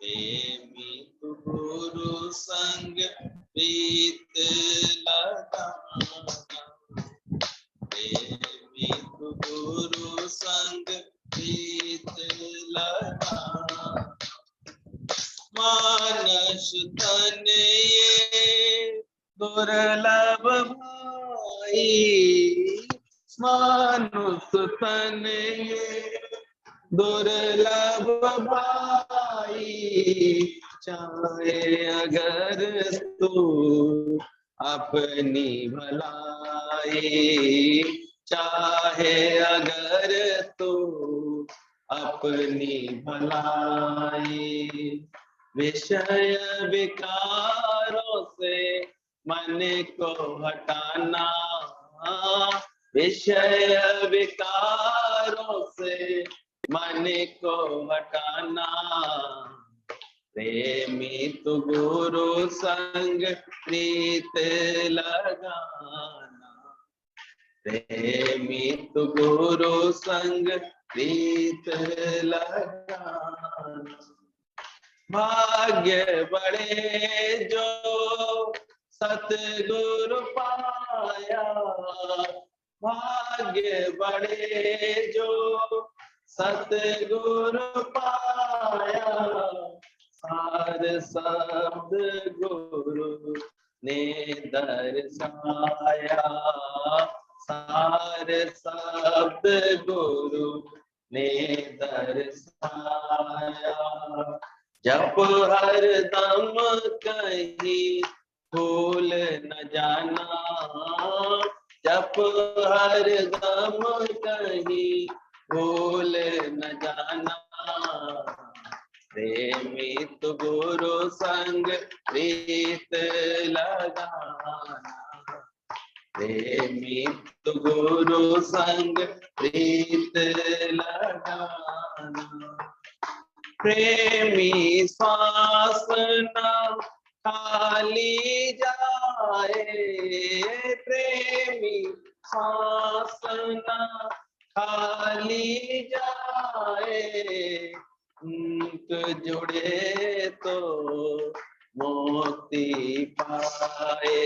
प्रेमी तू गुरु संग प्रीत लगाना, प्रेमी तू गुरु संग प्रीत लगाना। मानस तन ये दुर्लभ भाई, मानुष तन ये दुर्लभ भाई, चाहे अगर तू अपनी भलाई, चाहे अगर तू अपनी भलाई। विषय विकारों से मन को हटाना, विषय विकारों से मन को हटाना। प्रेमी तू गुरु संग प्रीत लगाना, प्रेमी तू गुरु संग प्रीत लगाना। भाग्य बड़े जो सतगुरु पाया, भाग्य बड़े जो सतगुरु पाया। सार शब्द गुरु ने दर्शाया, सार शब्द गुरु ने दर्शाया। जप हर दम कहीं भूल न जाना, जप हर दम कहीं भूल न जाना। प्रेमी तू गुरु संग प्रीत लगाना, प्रेमी तू गुरु संग प्रीत लगाना। प्रेमी श्वास न खाली जाए, प्रेमी श्वास न खाली जाए। अंक जुड़े तो मोती पाए,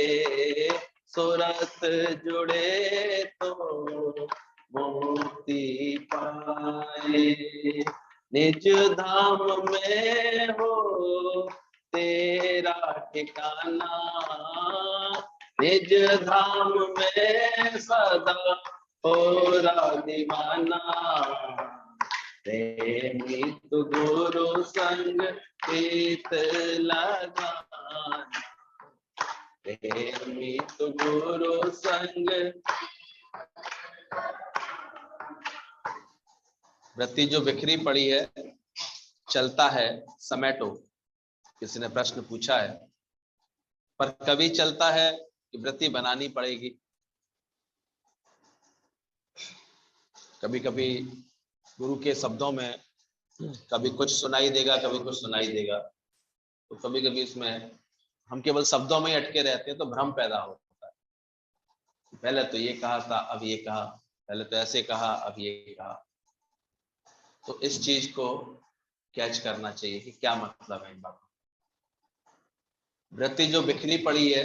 सूरत जुड़े तो मोती पाए। निज धाम में हो तेरा ठिकाना, निज धाम में सदा हो दीवाना। प्रेमी तू गुरु संग प्रीत लगाना, प्रेमी तू गुरु संग। वृत्ति जो बिखरी पड़ी है, चलता है समेटो, किसी ने प्रश्न पूछा है। पर कभी चलता है कि वृत्ति बनानी पड़ेगी। कभी कभी गुरु के शब्दों में कभी कुछ सुनाई देगा, कभी कुछ सुनाई देगा। तो कभी कभी इसमें हम केवल शब्दों में ही अटके रहते हैं तो भ्रम पैदा होता है। पहले तो ये कहा था, अब ये कहा, पहले तो ऐसे कहा, अब ये कहा। तो इस चीज को कैच करना चाहिए कि क्या मतलब है इन बातों। वृत्ति जो बिखरी पड़ी है,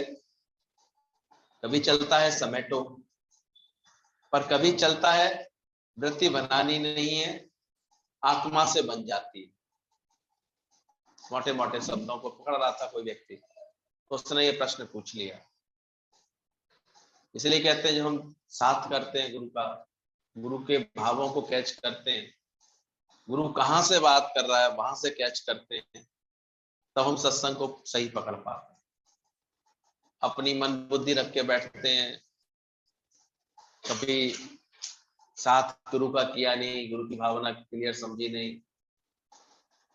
कभी चलता है समेटो, पर कभी चलता है वृत्ति बनानी नहीं है, आत्मा से बन जाती है। मोटे मोटे शब्दों को पकड़ रहा था कोई व्यक्ति, तो उसने ये प्रश्न पूछ लिया। इसलिए कहते हैं जब हम साथ करते हैं गुरु का, गुरु के भावों को कैच करते हैं, गुरु कहाँ से बात कर रहा है वहां से कैच करते हैं, तब हम सत्संग को सही पकड़ पाते हैं। अपनी मन बुद्धि रख के बैठते हैं, कभी साथ गुरु का किया नहीं, गुरु की भावना क्लियर समझी नहीं,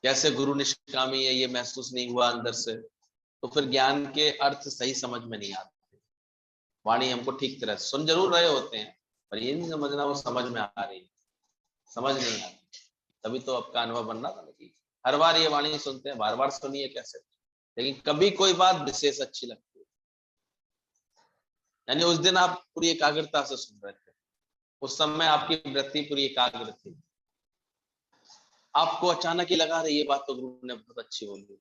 कैसे गुरु निष्कामी है ये महसूस नहीं हुआ अंदर से, तो फिर ज्ञान के अर्थ सही समझ में नहीं आते। वाणी हमको ठीक तरह सुन जरूर रहे होते हैं, पर ये नहीं समझना वो समझ में आ रही है, समझ नहीं आ रही। तभी तो आपका अनुभव बनना था कि हर बार ये वाणी सुनते हैं, बार बार सुनिए कैसे, लेकिन कभी कोई बात विशेष अच्छी लगती है, यानी उस दिन आप पूरी एकाग्रता से सुन रहे थे, उस समय आपकी वृत्ति पूरी एकाग्र थी। आपको अचानक ही लगा रही ये बात तो गुरु ने बहुत अच्छी बोली,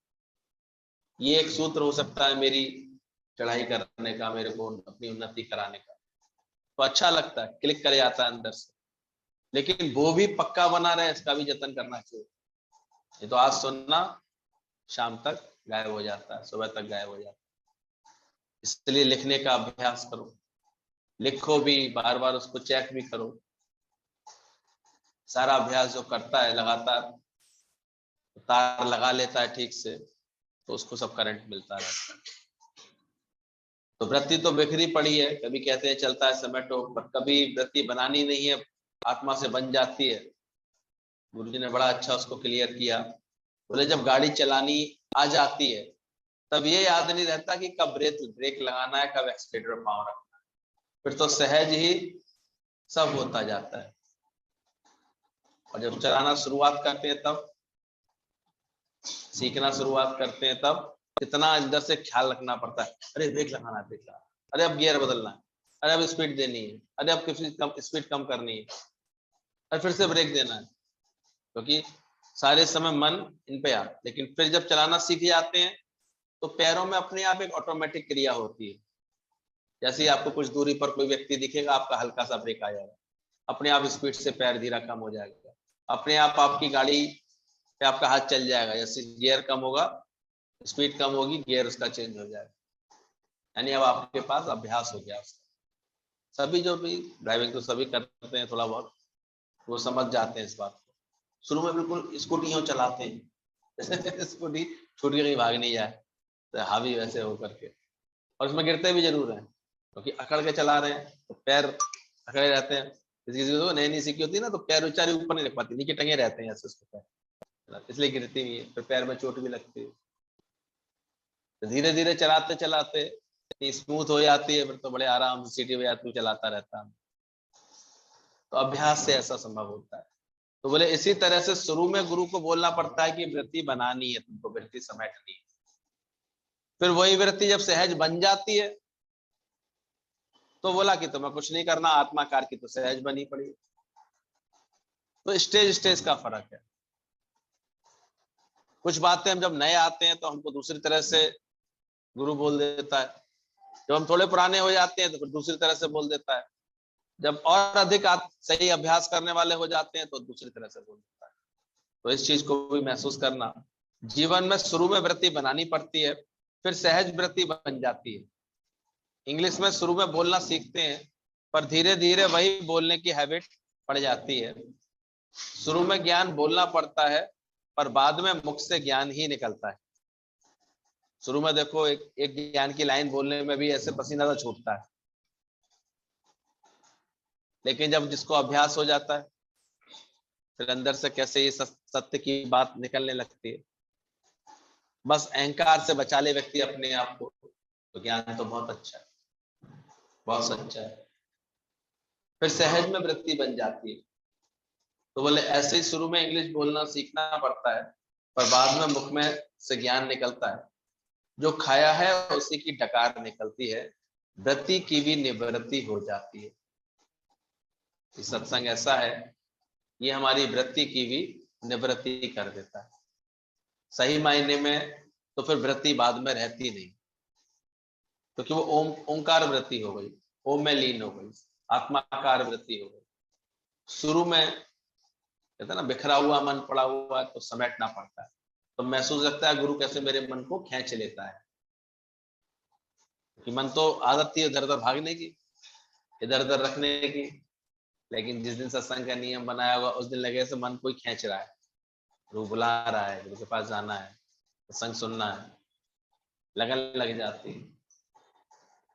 ये एक सूत्र हो सकता है मेरी चढ़ाई करने का, मेरे को अपनी उन्नति कराने का, तो अच्छा लगता है, क्लिक कर जाता है अंदर से। लेकिन वो भी पक्का बना रहे इसका भी जतन करना चाहिए। ये तो आज सुनना शाम तक गायब हो जाता है, सुबह तक गायब हो जाता है। इसलिए लिखने का अभ्यास करो, लिखो भी, बार बार उसको चेक भी करो। सारा अभ्यास जो करता है लगातार, तार लगा लेता है ठीक से, तो उसको सब करंट मिलता रहता है। तो वृत्ति तो बिखरी पड़ी है, कभी कहते हैं चलता है समेटो, पर कभी वृत्ति बनानी नहीं है, आत्मा से बन जाती है। गुरुजी ने बड़ा अच्छा उसको क्लियर किया। बोले जब गाड़ी चलानी आ जाती है तब ये याद नहीं रहता कि कब ब्रेक लगाना है, कब एक्सीलरेटर पाँव रखना है, फिर तो सहज ही सब होता जाता है। और जब चलाना शुरुआत करते हैं, तब सीखना शुरुआत करते हैं, तब कितना अंदर से ख्याल रखना पड़ता है, अरे ब्रेक लगाना है, ब्रेक लगाना, अरे अब गियर बदलना है, अरे अब स्पीड देनी है, अरे अब स्पीड कम करनी है, और फिर से ब्रेक देना है। क्योंकि सारे समय मन इन पे आ, लेकिन फिर जब चलाना सीख जाते हैं तो पैरों में अपने आप एक ऑटोमेटिक क्रिया होती है। जैसे ही आपको कुछ दूरी पर कोई व्यक्ति दिखेगा, आपका हल्का सा ब्रेक आ जाएगा, अपने आप स्पीड से पैर धीरा कम हो जाएगा, अपने आप आपकी गाड़ी पे आपका हाथ चल जाएगा। जैसे गियर कम होगा, स्पीड कम होगी, गियर उसका चेंज हो जाएगा। यानी अब आपके पास अभ्यास हो गया उसका। सभी जो भी ड्राइविंग तो सभी करते हैं थोड़ा बहुत, वो समझ जाते हैं इस बात को। शुरू में बिल्कुल स्कूटी यूँ चलाते हैं स्कूटी छूट के कहीं भाग नहीं जाए, तो हावी वैसे हो करके, और उसमें गिरते भी जरूर हैं, क्योंकि अकड़ के चला रहे हैं तो पैर अकड़े रहते हैं। किसी किसी को नई नई सीखी होती है ना, तो पैर बेचारे ऊपर नहीं रख पाती, नीचे टंगे रहते हैं ऐसे उसके पैर, इसलिए गिरती भी है, फिर पैर में चोट भी लगती है। तो धीरे धीरे चलाते चलाते स्मूथ हो जाती है, फिर तो बड़े आराम से सीटी बजाते चलाता रहता है। तो अभ्यास से ऐसा संभव होता है। तो बोले इसी तरह से शुरू में गुरु को बोलना पड़ता है कि वृत्ति बनानी है, तुमको वृत्ति समेटनी है। फिर वही वृत्ति जब सहज बन जाती है तो बोला कि तुम्हें कुछ नहीं करना, आत्माकार की तो सहज बनी पड़ी। तो स्टेज स्टेज का फर्क है। कुछ बातें हम जब नए आते हैं तो हमको दूसरी तरह से गुरु बोल देता है, जब हम थोड़े पुराने हो जाते हैं तो फिर दूसरी तरह से बोल देता है, जब और अधिक सही अभ्यास करने वाले हो जाते हैं तो दूसरी तरह से बोल देता है। तो इस चीज को भी महसूस करना, जीवन में शुरू में वृत्ति बनानी पड़ती है, फिर सहज वृत्ति बन जाती है। इंग्लिश में शुरू में बोलना सीखते हैं, पर धीरे धीरे वही बोलने की हैबिट पड़ जाती है। शुरू में ज्ञान बोलना पड़ता है, पर बाद में मुख से ज्ञान ही निकलता है। शुरू में देखो एक ज्ञान की लाइन बोलने में भी ऐसे पसीना सा छूटता है, लेकिन जब जिसको अभ्यास हो जाता है फिर अंदर से कैसे ये सत्य की बात निकलने लगती है। बस अहंकार से बचा ले व्यक्ति अपने आप को, तो ज्ञान तो बहुत अच्छा है, बहुत सच्चा है। फिर सहज में वृत्ति बन जाती है। तो बोले ऐसे ही शुरू में इंग्लिश बोलना सीखना पड़ता है, पर बाद में मुख में से ज्ञान निकलता है। जो खाया है उसी की डकार निकलती है, वृत्ति की भी निवृत्ति हो जाती है। ये सत्संग ऐसा है, ये हमारी वृत्ति की भी निवृत्ति कर देता है। सही मायने में तो फिर वृत्ति बाद में रहती नहीं, क्योंकि वो ओंकार वृत्ति हो गई, ओम में लीन हो गई, आत्माकार वृत्ति हो गई। शुरू में कहते हैं ना बिखरा हुआ मन पड़ा हुआ है तो समेटना पड़ता है, तो महसूस लगता है गुरु कैसे मेरे मन को खींच लेता है। कि मन तो आदत थी इधर उधर भागने की, इधर उधर रखने की, लेकिन जिस दिन सत्संग का नियम बनाया हुआ उस दिन लगे से मन कोई खींच रहा है, गुरु बुला रहा है, गुरु के पास जाना है, सत्संग सुनना है, लगन लग जाती है।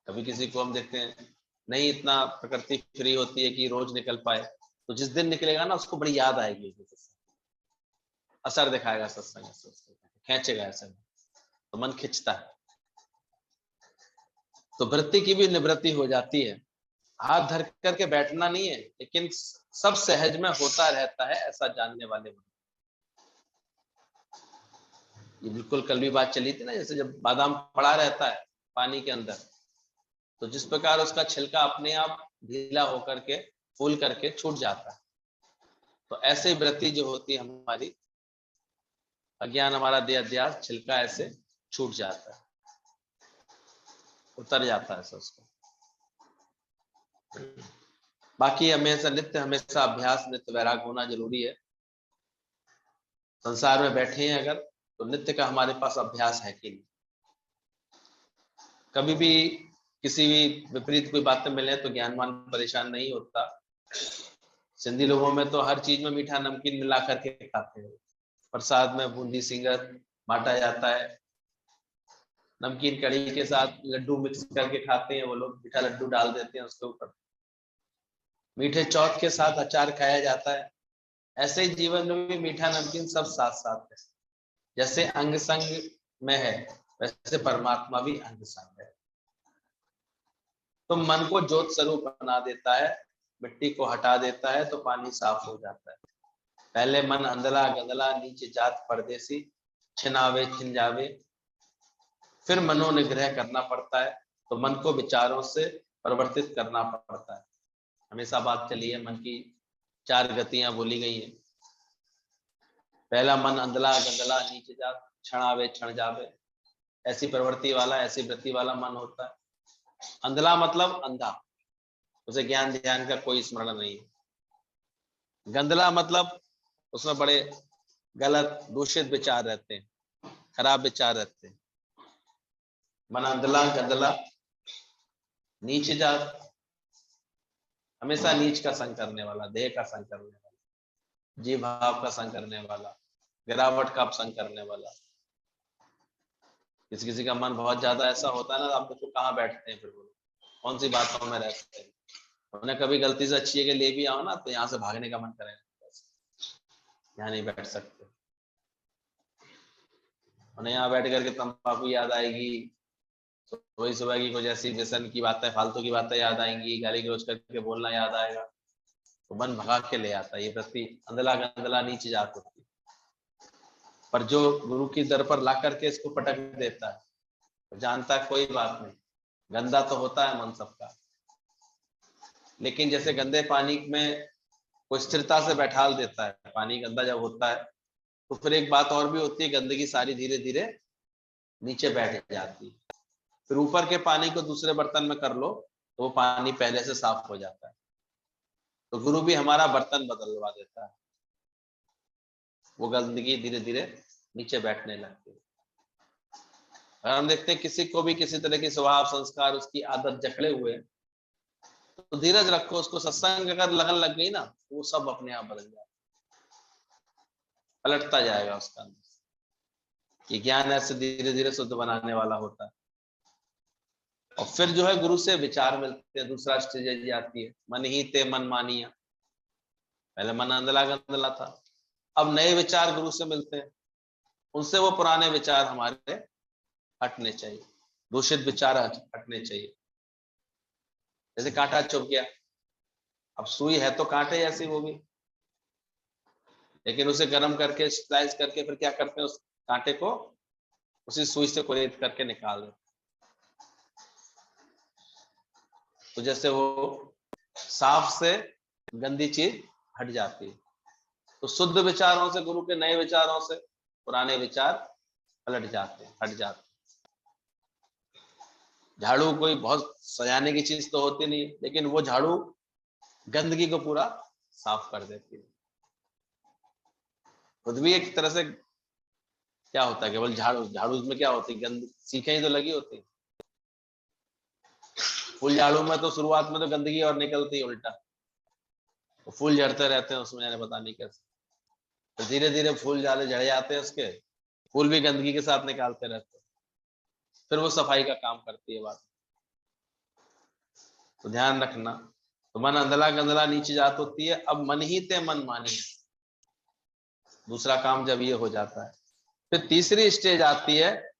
कभी किसी को हम देखते हैं नहीं इतना प्रकृति फ्री होती है कि रोज निकल पाए, तो जिस दिन निकलेगा ना उसको बड़ी याद आएगी, असर दिखाएगा सत्संग, खींचेगा ऐसे, तो मन खिंचता है। तो वृत्ति की भी निवृत्ति हो जाती है। हाथ धर करके बैठना नहीं है, लेकिन सब सहज में होता रहता है, ऐसा जानने वाले। ये बिल्कुल कल भी बात चली थी ना, जैसे जब बादाम पड़ा रहता है पानी के अंदर, तो जिस प्रकार उसका छिलका अपने आप ढीला होकर के फूल करके छूट जाता है, तो ऐसे वृत्ति जो होती है हमारी, अज्ञान हमारा देह अध्यास छिलका ऐसे छूट जाता है, उतर जाता है उसको। बाकी हमेशा नित्य हमेशा अभ्यास, नित्य वैराग होना जरूरी है। संसार में बैठे हैं अगर, तो नित्य का हमारे पास अभ्यास है कि नहीं। कभी भी किसी भी विपरीत कोई बातें मिले तो ज्ञानवान परेशान नहीं होता। सिंधी लोगों में तो हर चीज में मीठा नमकीन मिला करके खाते हैं। प्रसाद में बूंदी सिंगर बांटा जाता है, नमकीन कढ़ी के साथ लड्डू मिक्स करके खाते हैं वो लोग, मीठा लड्डू डाल देते हैं उसके ऊपर। मीठे चौथ के साथ अचार खाया जाता है। ऐसे ही जीवन में भी मीठा नमकीन सब साथ साथ है। जैसे अंग संग में है, वैसे परमात्मा भी अंग संग है। तो मन को ज्योत स्वरूप बना देता है, मिट्टी को हटा देता है तो पानी साफ हो जाता है। पहले मन अंधला गंदला नीचे जात परदेसी, छिनावे छिन जावे। फिर मनोनिग्रह करना पड़ता है, तो मन को विचारों से परिवर्तित करना पड़ता है। हमेशा बात चली है, मन की 4 गतियां बोली गई हैं। पहला मन अंधला गंदला नीचे जात, क्षणावे क्षण जावे। ऐसी प्रवृत्ति वाला, ऐसी वृत्ति वाला मन होता है। अंधला मतलब अंधा, उसे ज्ञान ध्यान का कोई स्मरण नहीं है। गंदला मतलब उसमें बड़े गलत दूषित विचार रहते हैं, खराब विचार रहते हैं। मन अंधला गंदला नीच जात, हमेशा नीच का संग करने वाला, देह का संग करने वाला, जीव भाव का संग करने वाला, गिरावट का संग करने वाला। किसी किसी का मन बहुत ज्यादा ऐसा होता है ना, आप देखो कहाँ बैठते हैं, फिर वो कौन सी बातों में रहते हैं। उन्हें कभी गलती से अच्छी जगह ले भी आओ ना, तो यहाँ से भागने का मन करेगा, यहाँ नहीं बैठ सकते। उन्हें यहाँ बैठ करके तंबाकू याद आएगी, तो वही सुबह की कुछ ऐसी व्यसन की बातें, फालतू की बातें याद आएंगी, गाली गलौज करके बोलना याद आएगा, तो मन भगा के ले आता है। ये वृत्ति अंधला गंदला नीचे जात होती है। पर जो गुरु की दर पर ला करके इसको पटक देता है, तो जानता है कोई बात नहीं, गंदा तो होता है मन सबका, लेकिन जैसे गंदे पानी में कोई स्थिरता से बैठाल देता है, पानी गंदा जब होता है तो फिर एक बात और भी होती है, गंदगी सारी धीरे धीरे नीचे बैठ जाती है। फिर ऊपर के पानी को दूसरे बर्तन में कर लो तो वो पानी पहले से साफ हो जाता है। तो गुरु भी हमारा बर्तन बदलवा देता है, वो गंदगी धीरे धीरे नीचे बैठने लगती है। और हम देखते हैं किसी को भी किसी तरह की स्वभाव संस्कार, उसकी आदत जकड़े हुए, तो धीरज रखो, उसको सत्संग अगर लगन लग गई ना, वो सब अपने आप बदल जाए, पलटता जाएगा उसका अंदर। ये ज्ञान ऐसे धीरे धीरे शुद्ध बनाने वाला होता है। और फिर जो है गुरु से विचार मिलते हैं, दूसरा स्टेज आती है, मन ही ते मन मानिया। पहले मन अंधला गंदला था, अब नए विचार गुरु से मिलते हैं, उनसे वो पुराने विचार हमारे हटने चाहिए, दूषित विचार हटने चाहिए। जैसे कांटा चुभ गया, अब सुई है तो कांटे जैसी वो भी, लेकिन उसे गर्म करके स्लाइस करके फिर क्या करते हैं, उस कांटे को उसी सुई से कुरेद करके निकाल देते। तो जैसे वो साफ से गंदी चीज हट जाती है। तो शुद्ध विचारों से, गुरु के नए विचारों से पुराने विचार पलट जाते हैं, हट जाते हैं। झाड़ू कोई बहुत सजाने की चीज तो होती नहीं, लेकिन वो झाड़ू गंदगी को पूरा साफ कर देती है। खुद भी एक तरह से क्या होता है, केवल झाड़ू, झाड़ू में क्या होती है, गंद सीखें ही तो लगी होती है। फूल झाड़ू में तो शुरुआत में तो गंदगी और निकलती है उल्टा, तो फूल झड़ते रहते हैं उसमें, यानी पता नहीं कैसे, तो धीरे धीरे फूल जाले झड़ जाते हैं उसके, फूल भी गंदगी के साथ निकालते रहते हैं, फिर वो सफाई का काम करती है बात। तो ध्यान रखना, तो मन अंधला गंदला नीचे जात होती है, अब मन ही ते मन मानी, दूसरा काम जब ये हो जाता है। फिर तीसरी स्टेज आती है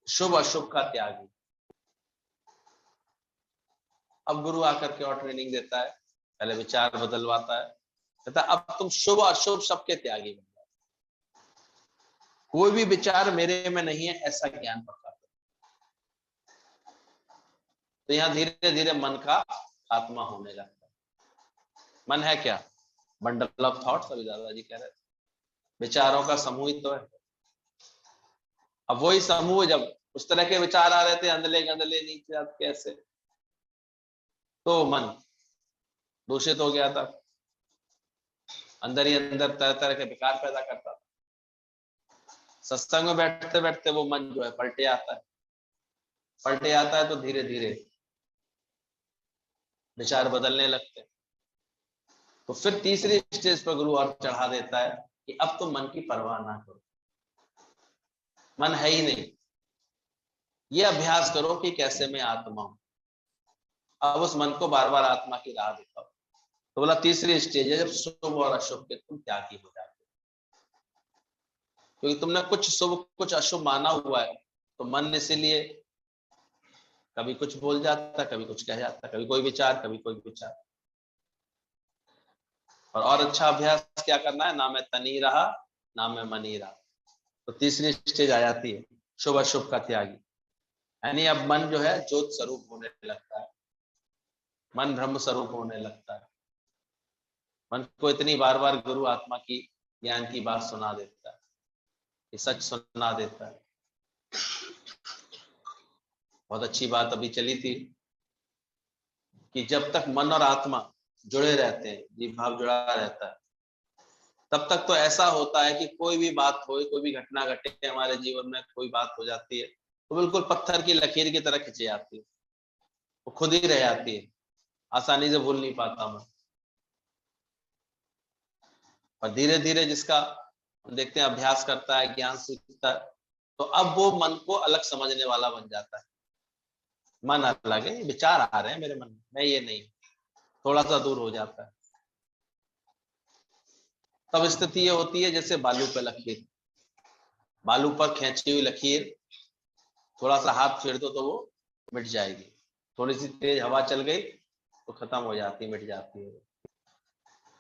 शुभ अशुभ का त्यागी। अब गुरु आकर के और ट्रेनिंग देता है, पहले विचार बदलवाता है, कहता अब तुम शुभ अशुभ सबके त्यागी बन जाओ, कोई भी विचार मेरे में नहीं है, ऐसा ज्ञान पक्का। तो यहाँ धीरे धीरे मन का आत्मा होने लगता है। मन है क्या? बंडल ऑफ थॉट्स, अभी दादाजी कह रहे थे, विचारों का समूह तो है। अब वही समूह जब उस तरह के विचार आ रहे थे, अंधले गंधले नीचे कैसे, तो मन दूषित हो गया था, अंदर ही अंदर तरह तरह के विकार पैदा करता था। सत्संग में बैठते बैठते वो मन जो है पलटे आता है, पलटे आता है तो धीरे धीरे विचार बदलने लगते हैं। तो फिर तीसरी स्टेज पर गुरु और चढ़ा देता है कि अब तो मन की परवाह ना करो, मन है ही नहीं, ये अभ्यास करो कि कैसे मैं आत्मा हूं। अब उस मन को बार बार आत्मा की राह दिखाओ। तो बोला तीसरी स्टेज है जब शुभ और अशुभ के तुम त्यागी हो जाते हो, क्योंकि तुमने कुछ शुभ कुछ अशुभ माना हुआ है, तो मन इसीलिए कभी कुछ बोल जाता, कभी कुछ कह जाता, कभी कोई विचार, कभी कोई विचार। और अच्छा अभ्यास क्या करना है, ना मैं तनी रहा ना मैं मनी रहा। तो तीसरी स्टेज आ जाती है शुभ अशुभ का त्यागी, यानी अब मन जो है ज्योत स्वरूप होने लगता है, मन ब्रह्म स्वरूप होने लगता है। मन को इतनी बार बार गुरु आत्मा की ज्ञान की बात सुना देता है, ये सच सुना देता है। बहुत अच्छी बात अभी चली थी कि जब तक मन और आत्मा जुड़े रहते हैं, जीव भाव जुड़ा रहता है, तब तक तो ऐसा होता है कि कोई भी बात हो, कोई भी घटना घटे हमारे जीवन में, कोई बात हो जाती है तो बिल्कुल पत्थर की लकीर की तरह खिंची जाती है, वो खुद ही रह जाती है, आसानी से भूल नहीं पाता मैं। और धीरे धीरे जिसका देखते हैं अभ्यास करता है, ज्ञान सीखता है, तो अब वो मन को अलग समझने वाला बन जाता है। मन अलग है, विचार आ रहे हैं मेरे मन में, मैं ये नहीं, थोड़ा सा दूर हो जाता है। तब स्थिति ये होती है जैसे बालू पे लकीर, बालू पर खींची हुई लकीर थोड़ा सा हाथ फेर दो तो वो मिट जाएगी, थोड़ी सी तेज हवा चल गई तो खत्म हो जाती, मिट जाती है।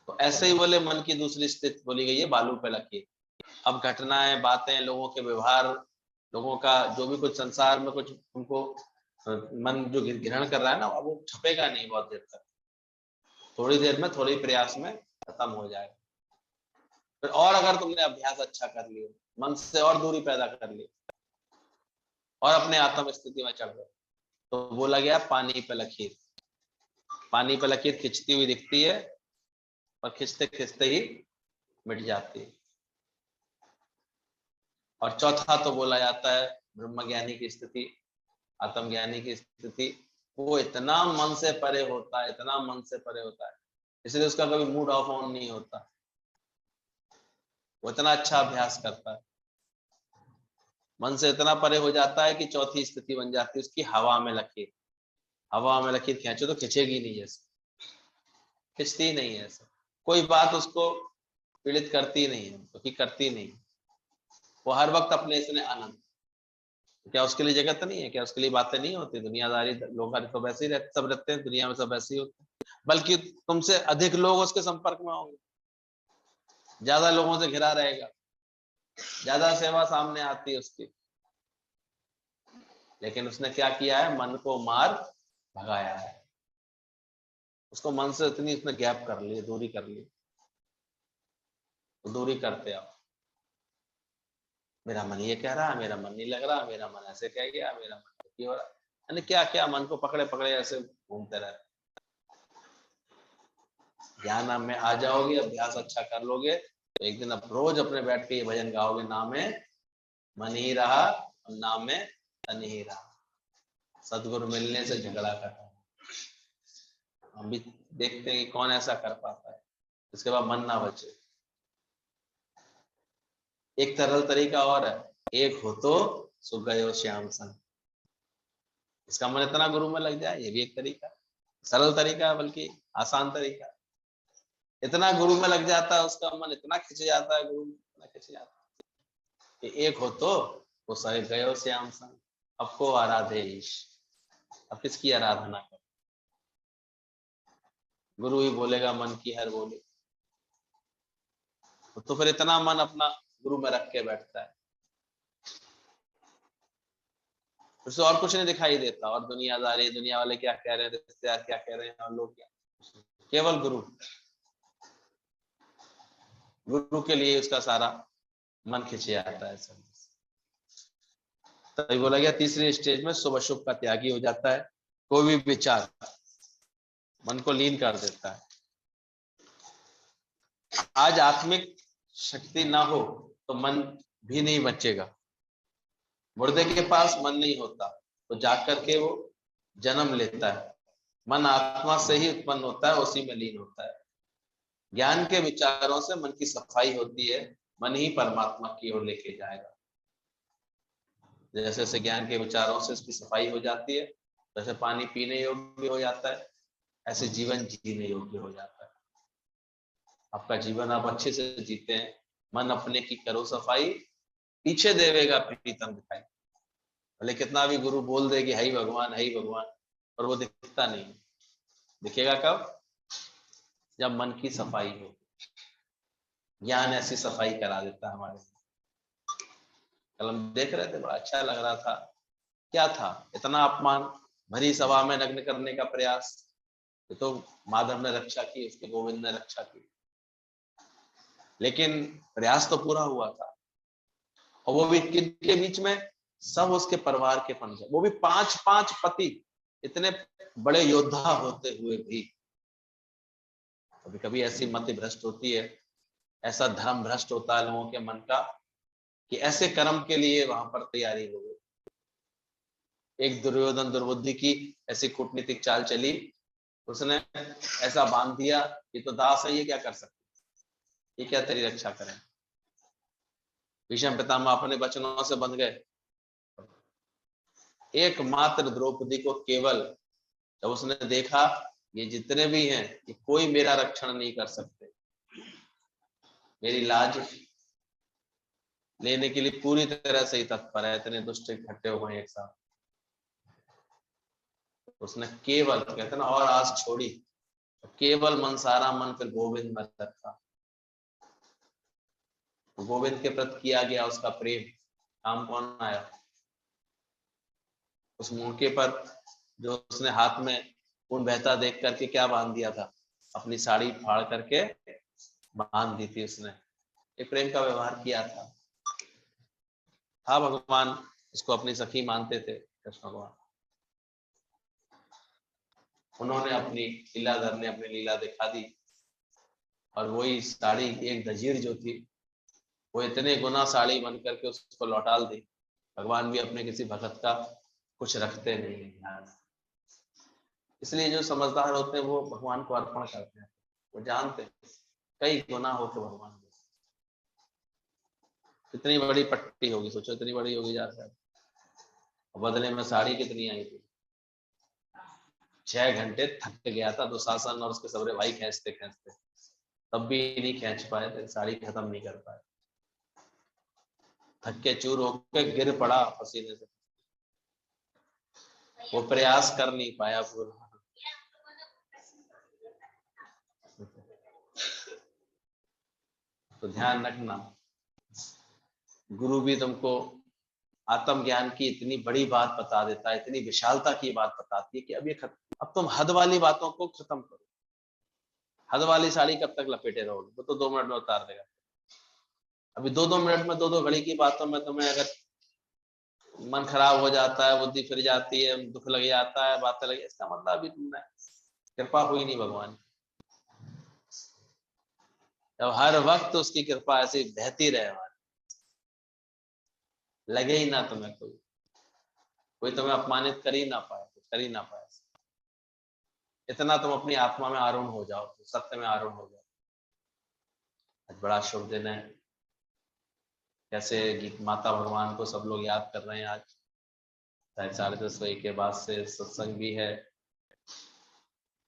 तो ऐसे ही बोले मन की दूसरी स्थिति बोली गई है बालू पे लकीर। अब घटनाएं, बातें, लोगों के व्यवहार, लोगों का जो भी कुछ संसार में कुछ उनको मन जो ग्रहण कर रहा है ना, अब वो छपेगा नहीं बहुत देर तक, थोड़ी देर में, थोड़ी प्रयास में खत्म हो जाएगा। फिर और अगर तुमने अभ्यास अच्छा कर लिया, मन से और दूरी पैदा कर ली और अपने आत्म स्थिति में चढ़ गए, तो बोला गया पानी पे लकीर, पानी पे लकीर खिंचती हुई दिखती है और खिंचते खिंचते ही मिट जाती है। और चौथा तो बोला जाता है ब्रह्मज्ञानी की स्थिति, आत्मज्ञानी की स्थिति, वो इतना मन से परे होता है, इतना मन से परे होता है, इसलिए उसका कभी मूड ऑफ ऑन नहीं होता, वो इतना अच्छा अभ्यास करता है, मन से इतना परे हो जाता है कि चौथी स्थिति बन जाती है उसकी हवा में लकीर। हवा में लकीर खींचो तो खिंचेगी नहीं, जैसे खिंचती ही नहीं है, ऐसे कोई बात उसको पीड़ित करती नहीं है, क्योंकि करती नहीं, वो हर वक्त अपने इसने आनंद। क्या उसके लिए जगत नहीं है, क्या उसके लिए बातें नहीं होती, दुनियादारी लोग तो वैसे ही रहते, सब रहते हैं दुनिया में, सब वैसे ही होते हैं, बल्कि तुमसे अधिक लोग उसके संपर्क में होंगे, ज्यादा लोगों से घिरा रहेगा, ज्यादा सेवा सामने आती है उसकी। लेकिन उसने क्या किया है, मन को मार भगाया है, उसको मन से इतनी उसने गैप कर ली, दूरी कर ली। तो दूरी करते आओ, मेरा मन ये कह रहा है, मेरा मन नहीं लग रहा, मेरा मन ऐसे कह गया, मेरा मन ये हो रहा, यानी क्या क्या मन को पकड़े पकड़े ऐसे घूमते रहे। ज्ञान में आ जाओगे, अभ्यास अच्छा कर लोगे, तो एक दिन अब रोज अपने बैठ के ये भजन गाओगे, ना में मन ही रहा और ना में तन ही रहा, सदगुरु मिलने से झगड़ा कर रहा। हम भी देखते हैं कि कौन ऐसा कर पाता है इसके बाद मन ना बचे। एक सरल तरीका और है, एक हो तो सो गयो श्याम संग, इसका मन इतना गुरु में लग जाए, ये भी एक तरीका, सरल तरीका है, बल्कि आसान तरीका। इतना गुरु में लग जाता है, उसका मन इतना खिंच जाता है गुरु में, इतना खिंच जाता है कि एक हो तो वो सहे गयो श्याम संग, अब को आराधे ईश, अब किसकी आराधना कर, गुरु ही बोलेगा मन की हर बोली। तो फिर इतना मन अपना गुरु में रख के बैठता है, उसे और कुछ नहीं दिखाई देता, और दुनियादारी, दुनिया वाले क्या कह रहे हैं, रिश्तेदार क्या कह रहे हैं, और लोग क्या, केवल गुरु, गुरु के लिए उसका सारा मन खिंचे आता है सब। तभी बोला गया तीसरी स्टेज में शुभ अशुभ का त्यागी हो जाता है। कोई भी विचार मन को लीन कर देता है। आज आत्मिक शक्ति ना हो तो मन भी नहीं बचेगा। मुर्दे के पास मन नहीं होता तो जाकर के वो जन्म लेता है। मन आत्मा से ही उत्पन्न होता है, उसी में लीन होता है। ज्ञान के विचारों से मन की सफाई होती है, मन ही परमात्मा की ओर लेके जाएगा। जैसे जैसे ज्ञान के विचारों से उसकी सफाई हो जाती है, जैसे पानी पीने योग्य हो जाता है, ऐसे जीवन जीने योग्य हो जाता है। आपका जीवन आप अच्छे से जीते हैं, मन अपने की करो सफाई, पीछे देवेगा प्रीतम दिखाई। भले कितना भी गुरु बोल दे कि है भगवान है भगवान, और वो दिखता नहीं। दिखेगा कब? जब मन की सफाई हो। ज्ञान ऐसी सफाई करा देता है हमारे। कल हम देख रहे थे, बड़ा अच्छा लग रहा था। क्या था? इतना अपमान, भरी सभा में नग्न करने का प्रयास। ये तो माधव ने रक्षा की, उसके गोविंद ने रक्षा की, लेकिन प्रयास तो पूरा हुआ था। और वो भी किनके बीच में? सब उसके परिवार के पंच, वो भी 5 पति, इतने बड़े योद्धा होते हुए भी। कभी कभी ऐसी मति भ्रष्ट होती है, ऐसा धर्म भ्रष्ट होता है लोगों के मन का, कि ऐसे कर्म के लिए वहां पर तैयारी हो गई। एक दुर्योधन दुर्बुद्धि की ऐसी कूटनीतिक चाल चली, उसने ऐसा बांध दिया, ये तो दास है, ये क्या कर सकते, ये क्या तेरी रक्षा करें। भीष्म पितामह अपने वचनों से बंध गए। एकमात्र द्रौपदी को केवल जब उसने देखा ये जितने भी हैं ये कोई मेरा रक्षण नहीं कर सकते, मेरी लाज लेने के लिए पूरी तरह से ही तत्पर है, इतने दुष्ट इकट्ठे हुए एक साथ। उसने केवल, कहते ना, और आस छोड़ी, केवल मन, सारा मन फिर गोविंद में रखा। गोविंद के प्रति किया गया उसका प्रेम, काम कौन आया? उस मौके पर जो उसने हाथ में खून बहता देख करके क्या बांध दिया था? अपनी साड़ी फाड़ करके बांध दी थी उसने। ये प्रेम का व्यवहार किया था। भगवान इसको अपनी सखी मानते थे, कृष्ण भगवान। उन्होंने अपनी लीलाधर ने अपनी लीला दिखा दी, और वही साड़ी, एक दजीर जो थी, वो इतने गुना साड़ी बन करके उसको लौटा दी। भगवान भी अपने किसी भगत का कुछ रखते नहीं है। इसलिए जो समझदार होते हैं वो भगवान को अर्पण करते हैं, वो जानते हैं कई गुना हो तो भगवान को। कितनी बड़ी पट्टी होगी, सोचो, इतनी बड़ी होगी जाकर, बदले में साड़ी कितनी आई थी। 6 घंटे थक गया था दुशासन और उसके सबरे भाई खींचते खींचते, तब भी नहीं खींच पाए थे, साड़ी खत्म नहीं कर पाए। थक के चूर होकर गिर पड़ा पसीने से, वो प्रयास कर नहीं पाया पूरा। तो ध्यान रखना, गुरु भी तुमको आत्मज्ञान की इतनी बड़ी बात बता देता है, इतनी विशालता की बात बताती है कि अब तुम हद वाली बातों को खत्म करो। हद वाली साड़ी कब तक लपेटे रहोगे? वो तो 2 मिनट में उतार देगा। अभी 2-2 मिनट में 2-2 घड़ी की बातों में तुम्हें अगर मन खराब हो जाता है, बुद्धि फिर जाती है, दुख लग जाता है, बातें लगी, इसका मतलब अभी तुमने कृपा हुई नहीं भगवान। जब हर वक्त उसकी कृपा ऐसी बहती रहे, लगे ही ना तुम्हें कोई तुम्हें अपमानित कर ही ना पाए, कुछ कर ही ना पाए, इतना तुम अपनी आत्मा में आरूढ़ हो जाओ, तो सत्य में आरूढ़ हो जाओ। आज बड़ा शुभ दिन है। कैसे गीत माता भगवान को सब लोग याद कर रहे हैं। आज 10:30 बजे के बाद से सत्संग भी है,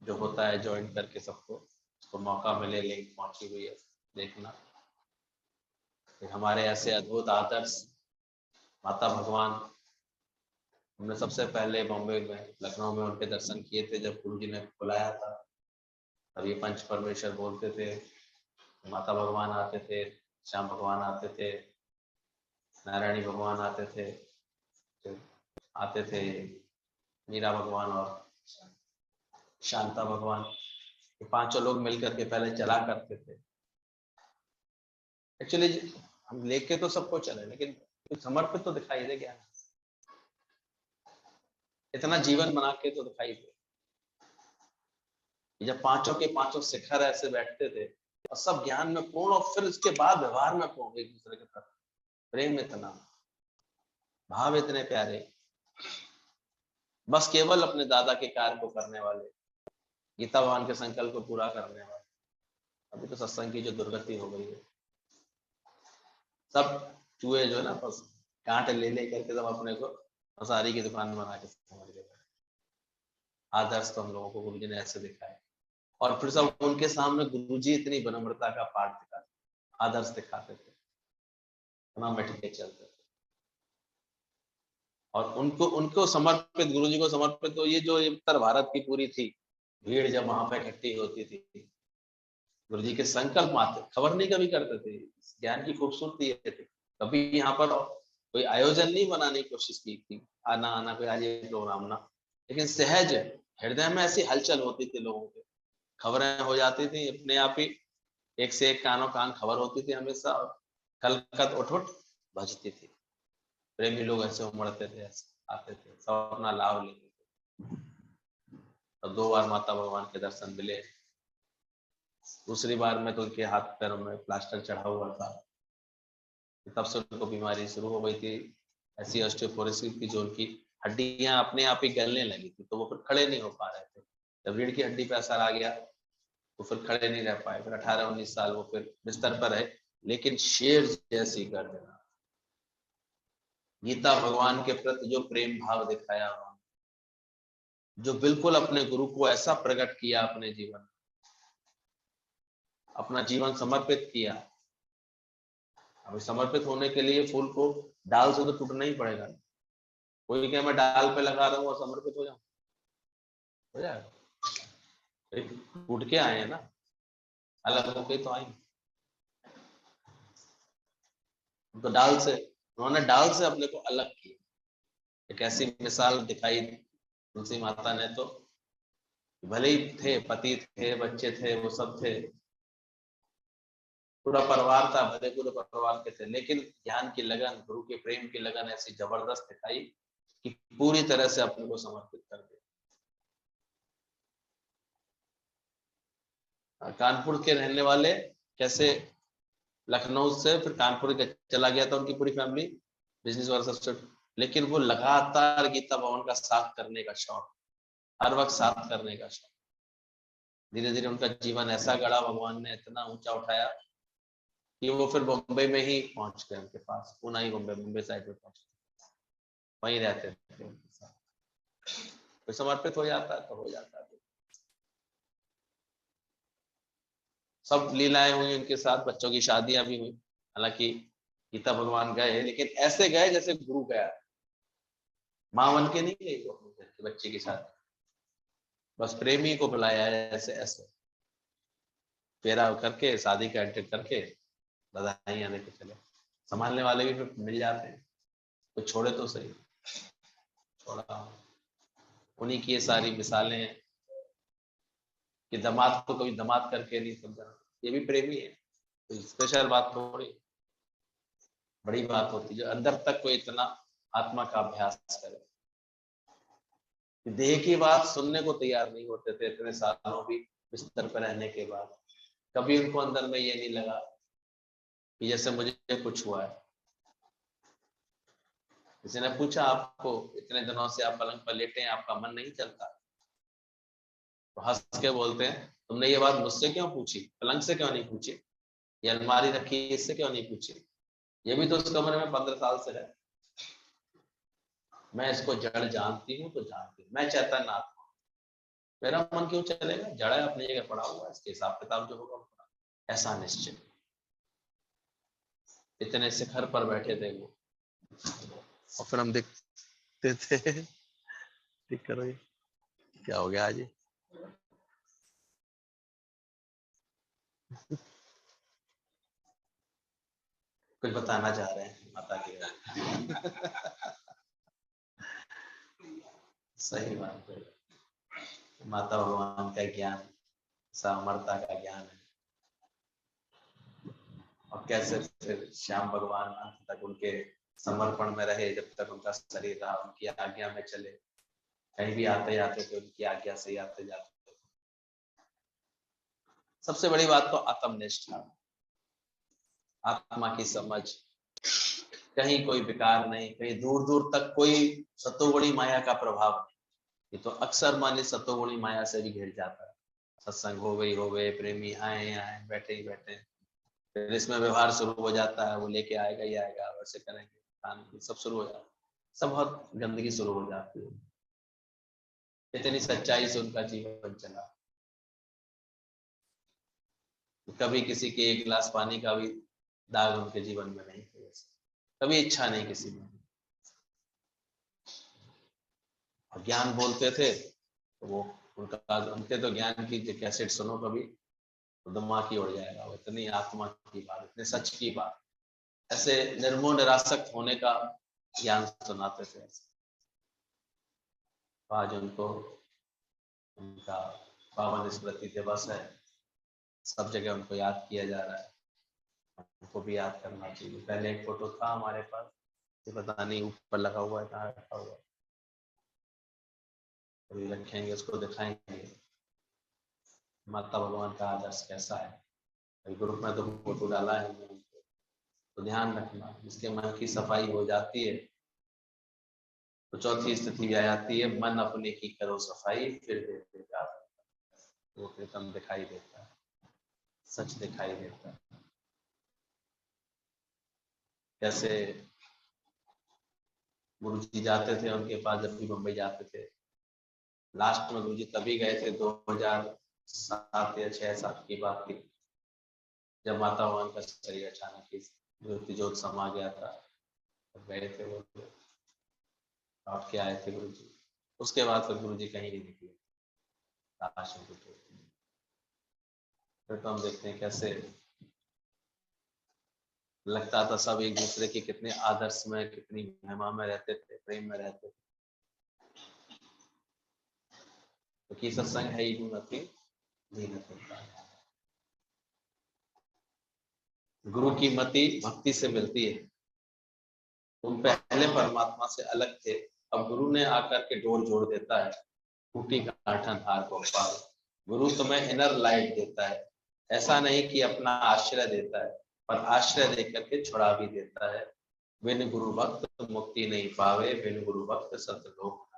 जो होता है ज्वाइन करके सबको, उसको मौका मिले, लिंक पहुंची हुई है, देखना। हमारे ऐसे अद्भुत आदर्श माता भगवान, हमने सबसे पहले बॉम्बे में, लखनऊ में उनके दर्शन किए थे जब गुरु जी ने बुलाया था। तब ये पंच परमेश्वर बोलते थे, माता भगवान आते थे, श्याम भगवान आते थे, नारायणी भगवान आते थे, मीरा भगवान और शांता भगवान, ये 5 लोग मिलकर के पहले चला करते थे। एक्चुअली हम लेके तो सबको चले, लेकिन समर्पित तो दिखाई दे गया। इतना जीवन बना के तो दिखाई दे। जब पांचों के पांचों शिखर ऐसे बैठते थे और सब ज्ञान में पूर्ण, और फिर उसके बाद व्यवहार में पूर्ण, एक दूसरे के प्रति प्रेम इतना, भाव इतने प्यारे, बस केवल अपने दादा के कार्य को करने वाले, गीता भगवान के संकल्प को पूरा करने वाले। अभी तो सत्संग की जो दुर्गति हो गई है, सब चूहे जो है ना, बस कांटे ले ले करके सब अपने को मसारी की दुकान बना के समझ गए। आदर्श तो हम लोगों को गुरु जी ने ऐसे दिखाए, और फिर सब उनके सामने गुरु जी इतनी विनम्रता का पाठ दिखाते, आदर्श दिखाते थे, इतना बैठ के चलते थे। और उनको उनको समर्पित, गुरु जी को समर्पित, तो ये जो उत्तर भारत की पूरी थी भीड़ जब वहां पे इकट्ठी होती थी, गुरु जी के संकल्प मात्र खबर नहीं कभी करते थे। ज्ञान की खूबसूरती ये थी, कभी यहाँ पर कोई आयोजन नहीं बनाने की कोशिश की थी, आना आना कोई आज ये प्रोग्राम ना, लेकिन सहज हृदय में ऐसी हलचल होती थी, लोगों के खबरें हो जाती थी अपने आप ही, एक से एक कानों कान खबर होती थी हमेशा, और कलकत उठ उठ बजती थी। प्रेमी लोग ऐसे उमड़ते थे, ऐसे आते थे, सब अपना लाभ लेते थे। और 2 बार माता भगवान के दर्शन मिले। दूसरी बार में तो उनके हाथ पैरों में प्लास्टर चढ़ा हुआ था, तब से उनको बीमारी शुरू हो गई थी, ऐसी ऑस्टियोपोरोसिस की जो उनकी हड्डियां अपने आप ही गलने लगी थी, तो वो फिर खड़े नहीं हो पा रहे थे। जब रीढ़ की हड्डी पे असर आ गया तो फिर खड़े नहीं रह पाए, फिर 18-19 साल वो फिर बिस्तर पर रहे, लेकिन शेर जैसी गर्दन, गीता भगवान के प्रति जो प्रेम भाव दिखाया, जो बिल्कुल अपने गुरु को ऐसा प्रकट किया, अपने जीवन, अपना जीवन समर्पित किया। अभी समर्पित होने के लिए फूल को डाल से तो टूटना ही पड़ेगा। कोई क्या मैं डाल पे लगा रहा हूँ और समर्पित हो जाऊं, हो जाएगा? टूट के आए हैं ना, अलग होके तो आएंगे। तो डाल से, उन्होंने डाल से अपने को अलग किया। एक ऐसी मिसाल दिखाई तुलसी माता ने, तो भले ही थे, पति थे, बच्चे थे, वो सब थे, पूरा परिवार था, भले पूरे परिवार के थे, लेकिन ज्ञान की लगन, गुरु के प्रेम की लगन ऐसी जबरदस्त दिखाई कि पूरी तरह से अपने को समर्पित कर दिया। कानपुर के रहने वाले कैसे लखनऊ से फिर कानपुर चला गया था, उनकी पूरी फैमिली बिजनेस वर्क से, लेकिन वो लगातार गीता भवन का साथ करने का शौक, हर वक्त साथ करने का शौक। धीरे धीरे उनका जीवन ऐसा गढ़ा, भगवान ने इतना ऊंचा उठाया कि वो फिर बम्बई में ही पहुंच गए, उनके पास पूना ही, मुंबई साइड में पहुंच गए, वहीं रहते थे उनके साथ। कोई समर्पित हो जाता है तो हो जाता है। सब लीलाएं हुई उनके साथ, बच्चों की शादियां भी हुई। हालांकि गीता भगवान गए, लेकिन ऐसे गए जैसे गुरु गया, मां बन के नहीं गई वो अपने बच्चे के साथ, बस प्रेमी को बुलाया है ऐसे ऐसे, फेरा करके शादी का एंटर करके बधाई आने के चले। संभालने वाले भी फिर मिल जाते हैं, तो छोड़े तो सही, छोड़ा। उन्हीं की ये सारी मिसालें हैं कि दामाद को कभी दामाद करके नहीं समझा, ये भी प्रेमी है, तो स्पेशल बात थोड़ी, बड़ी बात होती है जो अंदर तक कोई इतना आत्मा का अभ्यास करे। देह की बात सुनने को तैयार नहीं होते थे इतने सालों भी बिस्तर पर रहने के बाद, कभी उनको अंदर में ये नहीं लगा कि जैसे मुझे कुछ हुआ है। किसी ने पूछा, आपको इतने दिनों से आप पलंग पर लेटे हैं, आपका मन नहीं चलता? तो हंस के बोलते हैं, तुमने ये बात मुझसे क्यों पूछी, पलंग से क्यों नहीं पूछी, ये अलमारी रखी है इससे क्यों नहीं पूछी, ये भी तो उस कमरे में 15 साल से है। मैं इसको जड़ जानती हूँ, तो जानती हूँ, मैं चैतन्य आत्मा, मेरा मन क्यों चलेगा, जड़ है अपनी जगह पड़ा हुआ है, इसके हिसाब किताब जो होगा होगा, ऐसा निश्चय। इतने शिखर पर बैठे थे वो, और फिर हम देखते थे, ठीक करो ये क्या हो गया आज ये? कुछ बताना चाह रहे हैं माता के सही बात है, माता भगवान का ज्ञान सामर्थ्य का ज्ञान है, और कैसे फिर श्याम भगवान अंत तक उनके समर्पण में रहे, जब तक उनका शरीर रहा, उनकी आज्ञा में चले, कहीं भी आते जाते थे, उनकी आज्ञा से ही आते जाते थे। सबसे बड़ी बात तो आत्मनिष्ठा, आत्मा की समझ, कहीं कोई विकार नहीं, कहीं दूर दूर तक कोई सतोगुणी माया का प्रभाव नहीं। ये तो अक्सर माने सतोगुणी माया से भी घिर जाता है। सत्संग हो गए, प्रेमी आए बैठे ही बैठे, फिर इसमें व्यवहार शुरू हो जाता है, वो लेके आएगा ही आएगा, वैसे करेंगे, खान सब शुरू हो जाता है, सब बहुत गंदगी शुरू हो जाती है। इतनी सच्चाई से उनका जीवन चला, कभी किसी के एक गिलास पानी का भी दाग उनके जीवन में नहीं थे, कभी इच्छा नहीं किसी में। और ज्ञान बोलते थे तो वो उनके तो ज्ञान की कैसेट सुनो कभी तो दिमाग ही उड़ जाएगा। वो इतनी आत्मा की बात, इतने सच की बात, ऐसे निर्मोह निरासक्त होने का ज्ञान सुनाते थे। आज उनको उनका पावन स्मृति दिवस है, सब जगह उनको याद किया जा रहा है, उनको भी याद करना चाहिए। पहले एक फोटो था हमारे पास, ये पता नहीं ऊपर लगा हुआ है, कहाँ रखा हुआ है, कभी रखेंगे उसको दिखाएंगे माता भगवान का आदर्श कैसा है। अभी ग्रुप में तो फोटो डाला है, तो ध्यान रखना, जिसके मन की सफाई हो जाती है तो चौथी स्थिति भी आ जाती है, मन अपने की करो सफाई फिर देगा वो प्रीतम दिखाई देता है, सच दिखाई देता है। कैसे गुरु जी जाते थे उनके पास, जब भी मुंबई जाते थे, लास्ट में गुरु जी तभी गए थे 2007 या 6-7 की बात थी, जब माता भगवान का शरीर अचानक ही ज्योति ज्योत समा गया था, गए थे वो, लौट के आए थे गुरु जी। उसके बाद फिर गुरु जी कहीं नहीं निकले आश्रम को छोड़। फिर तो हम देखते हैं कैसे लगता था सब एक दूसरे के कितने आदर्श में, कितनी महिमा में रहते थे, प्रेम में रहते थे। तो की सत्संग है ही नथिंग, गुरु की मति भक्ति से मिलती है। तुम पहले परमात्मा से अलग थे, अब गुरु ने आकर के डोर जोड़ देता है, टूटी गांठन हार को पार। गुरु तुम्हें इनर लाइट देता है, ऐसा नहीं कि अपना आश्रय देता है, पर आश्रय देकर के छुड़ा भी देता है। बिन गुरु भक्त मुक्ति नहीं पावे, बिन गुरु भक्त सतलोक।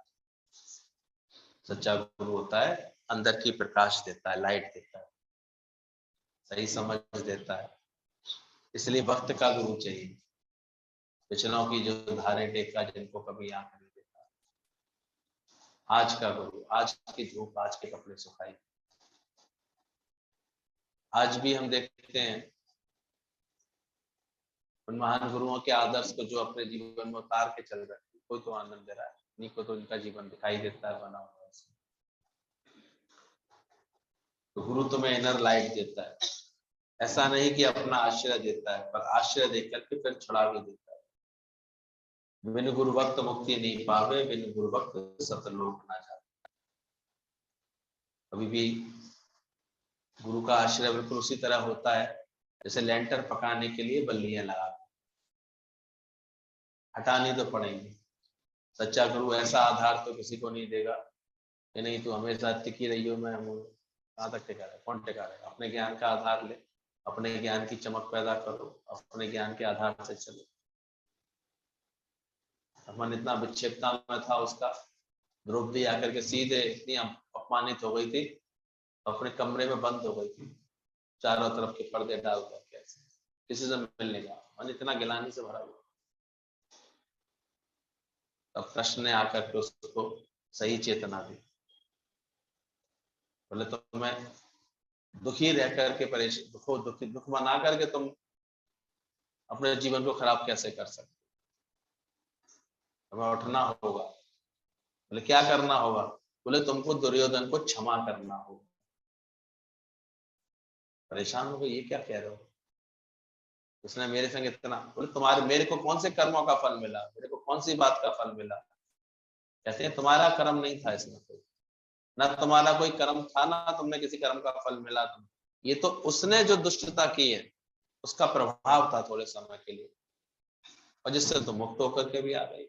सच्चा गुरु होता है अंदर की प्रकाश देता है, लाइट देता है, सही समझ देता है। इसलिए भक्त का गुरु चाहिए, पिछलों की जो धारे टेका जिनको कभी आंख नहीं देखा। आज का गुरु, आज की धूप, आज के कपड़े सुखाई। आज भी हम देखते हैं उन महान गुरुओं के आदर्श को जो अपने जीवन में उतार के चल रहे हैं, कोई तो आनंद ले रहा है, नहीं को तो इनका जीवन दिखाई देता है बना हुआ। तो गुरु तुम्हें इनर लाइट देता है, ऐसा नहीं कि अपना आश्रय देता है, पर आश्रय देकर के फिर छुड़ा भी देता है। बिन गुरु भक्त मुक्ति नहीं पावे, बिन गुरु भक्त सतलोक ना जाए। अभी भी गुरु का आश्रय बिल्कुल उसी तरह होता है जैसे लेंटर पकाने के लिए बल्लियां लगा, हटानी तो पड़ेंगी। सच्चा गुरु ऐसा आधार तो किसी को नहीं देगा कि नहीं तू हमेशा टिकी रही हो, मैं कहाँ तक टिका रहे, कौन टिका रहे। अपने ज्ञान का आधार ले, अपने ज्ञान की चमक पैदा करो, अपने ज्ञान के आधार से चलो। मन इतना विक्षेपता में था उसका, द्रौपदी आकर के सीधे इतनी अपमानित हो गई थी, अपने कमरे में बंद हो गई थी, चारों तरफ के पर्दे डाल करके, किसी से मिलने का मन इतना गिलानी से भरा हुआ। तब कृष्ण ने आकर के उसको सही चेतना दी, बोले तो मैं दुखी रह करके परेशान दुख बना करके तुम अपने जीवन को खराब कैसे कर सकते, हमें उठना होगा। बोले क्या करना होगा, बोले तुमको दुर्योधन को क्षमा करना होगा। परेशान हो गए, ये क्या कह रहे हो, उसने मेरे संग इतना, बोले तुम्हारे मेरे को कौन से कर्मों का फल मिला, मेरे को कौन सी बात का फल मिला। कहते हैं तुम्हारा कर्म नहीं था इसमें कोई, ना तुम्हारा कोई कर्म था, ना तुमने किसी कर्म का फल मिला तुम्हें, ये तो उसने जो दुष्टता की है उसका प्रभाव था थोड़े समय के लिए, और जिससे तुम मुक्त होकर के भी आ गई।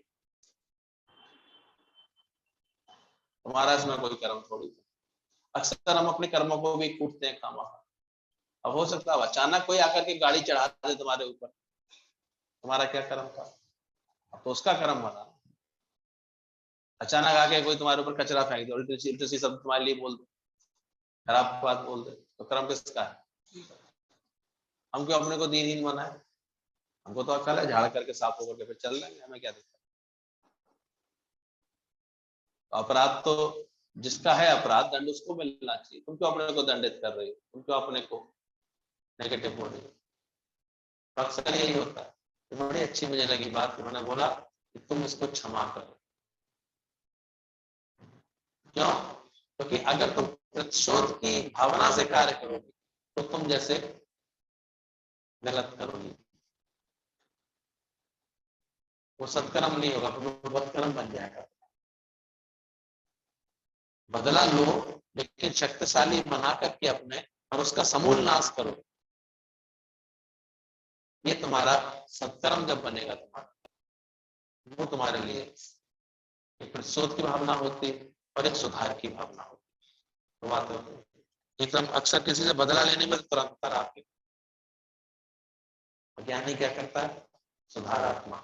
हमारा इसमें कोई कर्म थोड़ी। अक्सर हम अपने कर्मों को भी कूटते हैं खामा। अब हो सकता है अचानक कोई आकर के गाड़ी चढ़ा दे तुम्हारे ऊपर, तुम्हारा क्या कर्म था? अब तो उसका कर्म बना। अचानक आके कोई तुम्हारे ऊपर कचरा फेंक दे, उल्टी सी शब्द तुम्हारे लिए बोल दे, खराब बात बोल दे, तो कर्म किसका है? हम क्यों अपने को दीनहीन बनाए? हमको तो अकल है, झाड़ करके साफ होकर के फिर चल लेंगे, हमें क्या दिक्कत? तो अपराध तो जिसका है अपराध, दंड उसको मिलना चाहिए। तुम क्यों अपने को दंडित कर रही हो? तुम क्यों अपने को नेगेटिव बोल रही हो? तो अक्सर यही होता है। तो बड़ी अच्छी मुझे लगी बात, उन्होंने बोला कि तुम इसको क्षमा करो। क्यों? क्योंकि अगर तुम प्रतिशोध की भावना से कार्य करोगे तो तुम जैसे गलत करोगे, वो सत्कर्म नहीं होगा, तो बदकर्म बन जाएगा। बदला लो लेकिन शक्तिशाली बना करके अपने, और उसका समूल नाश करो। ये तुम्हारा सत्कर्म जब बनेगा तुम्हारा, वो तुम्हारे लिए एक प्रतिशोध की भावना होती है और एक सुधार की भावना होती है। बात होती है एकदम अक्सर किसी से बदला लेने में तुरंत आपके ज्ञानी क्या करता है? सुधारात्मा,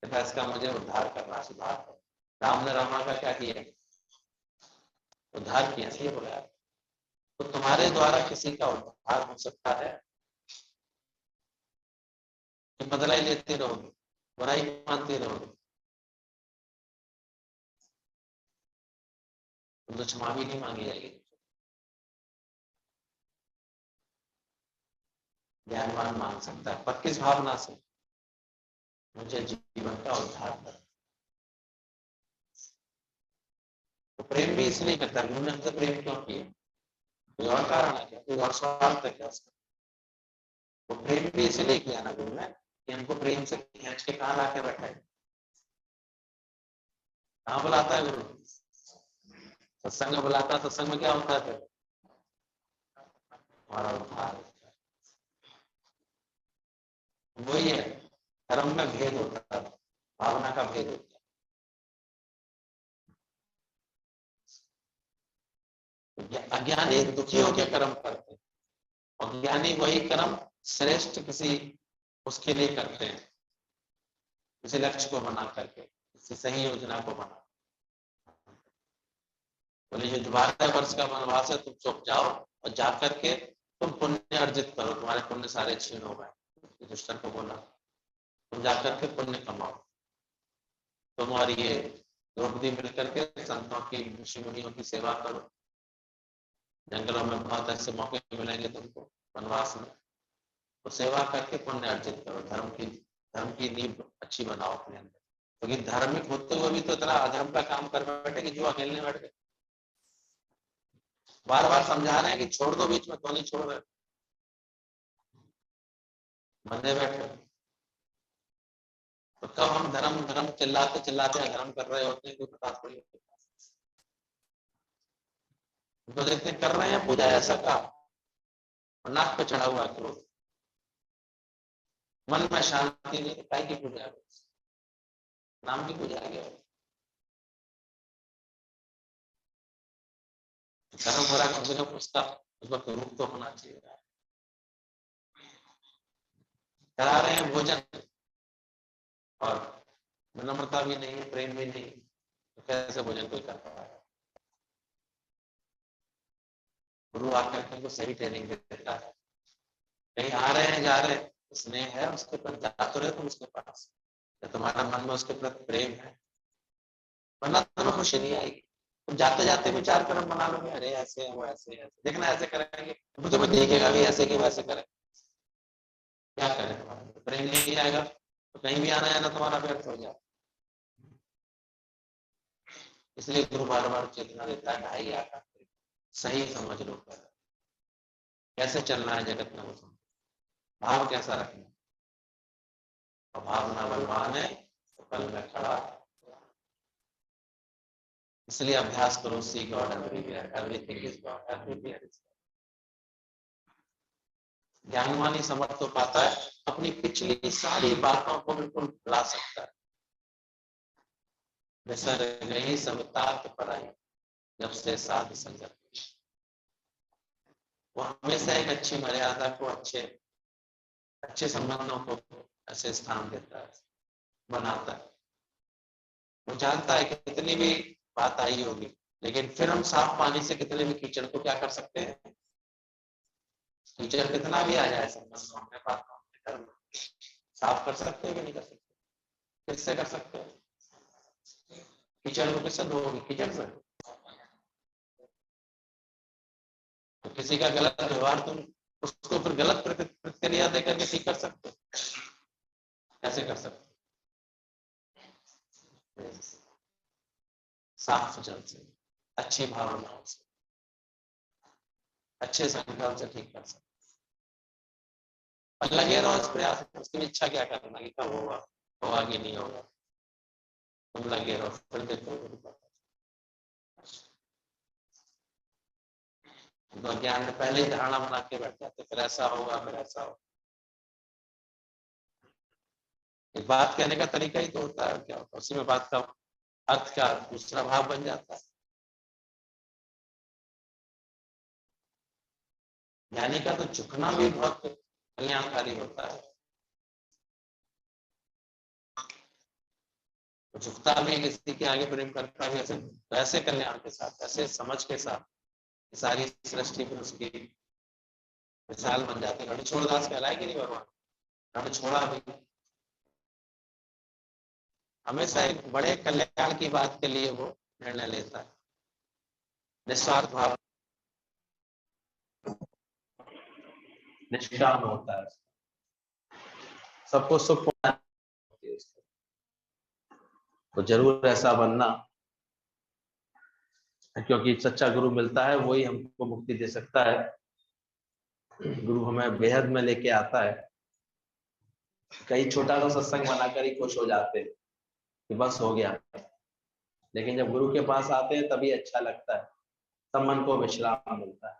इसका मुझे उद्धार करना, सुधार करना। राम ने रावण का क्या किया? उद्धार किया, ये बोला। तो तुम्हारे द्वारा किसी का उद्धार हो सकता है कि बदला ही लेते रहोगे, बुराई मानते रहोगे, तो क्षमा भी नहीं मांगी जाएगी। ज्ञानवान मांग सकता है, पर किस भावना से? मुझे जीवन का उद्धार कर। तो प्रेम भी इसलिए करता है। उन्होंने हमसे प्रेम क्यों किया? कोई और कारण है क्या? कोई और स्वार्थ है क्या उसका? तो प्रेम भी इसलिए किया ना गुरु ने कि हमको प्रेम से खींच के कहाँ लाके बैठाए। कहाँ बुलाता है गुरु? सत्संग में बुलाता है। सत्संग में क्या होता है फिर? हमारा उद्धार। वही है, धर्म में भेद होता है, भावना का भेद होता है। अज्ञानी दुखी होकर कर्म करते हैं, और ज्ञानी वही कर्म श्रेष्ठ किसी उसके लिए करते हैं, किसी लक्ष्य को बना करके, किसी सही योजना को बना। बोले जो 12 वर्ष का वनवास है तुम चुप जाओ और जाकर के तुम पुण्य अर्जित करो, तुम्हारे पुण्य सारे क्षीण हो गए। युधिष्ठिर को बोला तुम जाकर के पुण्य कमाओ, तुम और ये द्रौपदी मिलकर के संतों की, ऋषि मुनियों की सेवा करो। जंगलों में बहुत ऐसे मौके मिलेंगे तुमको वनवास में, तो सेवा करके पुण्य अर्जित करो। धर्म की नींव अच्छी बनाओ अपने अंदर। क्योंकि तो धार्मिक होते हुए भी तो इतना अधर्म का काम कर बैठे कि जो अकेले बैठ गए। बार बार समझा रहे हैं कि छोड़ दो, बीच में तो नहीं छोड़ रहे, बंधे बैठे। तो कब हम धर्म धर्म चिल्लाते चिल्लाते अधर्म कर रहे होते हैं, कोई पता थोड़ी होता। तो देखते कर रहे हैं पूजा ऐसा काम, और नाक पे चढ़ा हुआ क्रोध, मन में शांति नहीं, काय की पूजा है? नाम की पूजा है। धर्म हो रहा कम से कम उसका उस वक्त रूप तो होना चाहिए। करा रहे हैं भोजन और विनम्रता भी नहीं है, प्रेम भी नहीं, तो कैसे भोजन कोई कर पाएगा? गुरु आकर के उनको सही ट्रेनिंग देता है। कहीं आ रहे हैं, जा रहे हैं, स्नेह है उसके प्रति, जा तो रहे तुम उसके पास, या तुम्हारा मन में उसके प्रति प्रेम है, वरना तुम्हें खुशी नहीं आएगी। तुम जाते जाते विचार कर्म बना लोगे, अरे ऐसे है वो ऐसे है, देखना ऐसे करेंगे, तो तुम्हें देखेगा भी ऐसे कि वैसे करें, क्या करें? तुम्हारा प्रेम नहीं आएगा तो कहीं भी आना जाना तुम्हारा व्यर्थ हो जाए। इसलिए गुरु बार बार चेतना देता है, ढाई आकर सही समझ लो कैसे चलना है जगत में, वो भाव कैसा रखना। और भावना बलवान है तो कल में खड़ा। इसलिए अभ्यास करो, see God everywhere, everything is God, everywhere is God. ज्ञानवान ही समझ तो पाता है, अपनी पिछली सारी बातों को बिल्कुल भुला सकता है। बिसर गई सब तात पराई, जब से साध संगत। वो हमेशा एक अच्छी मर्यादा को, अच्छे संबंधों को ऐसे स्थान देता है, बनाता है। वो जानता है कि कितनी भी बात आई होगी, लेकिन फिर हम साफ पानी से कितने भी कीचड़ को क्या कर सकते हैं, कीचड़ कितना भी आ जाए संबंधों में, बातों में, कर्म में, साफ कर सकते हैं कि नहीं कर सकते? किससे कर सकते हैं? कीचड़ को किससे धोगे? कीचड़ से। तो किसी का गलत व्यवहार तुम उसको फिर गलत प्रतिक्रिया देकर के ठीक कर सकते हो? कैसे कर सकते? साफ जल से, अच्छी भावनाओं से, अच्छे संकल्प से ठीक कर सकते। और लगे रहो इस प्रयास में, उसकी इच्छा क्या करना कि कब होगा, होगा कि नहीं होगा, तुम लगे रहो, फिर देखो। तो ज्ञान में पहले ही धारणा बना के बैठ जाते, फिर ऐसा होगा, फिर ऐसा होगा। बात कहने का तरीका ही तो होता है, क्या होता है उसी में बात का अर्थ का दूसरा भाव बन जाता है। ज्ञानी का तो झुकना भी बहुत कल्याणकारी होता है। तो झुकता भी किसी के आगे, प्रेम करता भी ऐसे, वैसे कल्याण के साथ, ऐसे समझ के साथ, सारी सृष्टि पर उसकी मिसाल बन जाती है। रणछोड़दास कहलाए कि नहीं भगवान? रणछोड़ा भी हमेशा एक बड़े कल्याण की बात के लिए वो निर्णय लेता है, निस्वार्थ भाव, निष्काम होता है, सबको सुख पहुंचाती है। तो जरूर ऐसा बनना, क्योंकि सच्चा गुरु मिलता है, वही हमको मुक्ति दे सकता है। गुरु हमें बेहद में लेके आता है। कई छोटा सा सत्संग बनाकर ही खुश हो जाते हैं कि बस हो गया, लेकिन जब गुरु के पास आते हैं तभी अच्छा लगता है, तब मन को विश्राम मिलता है।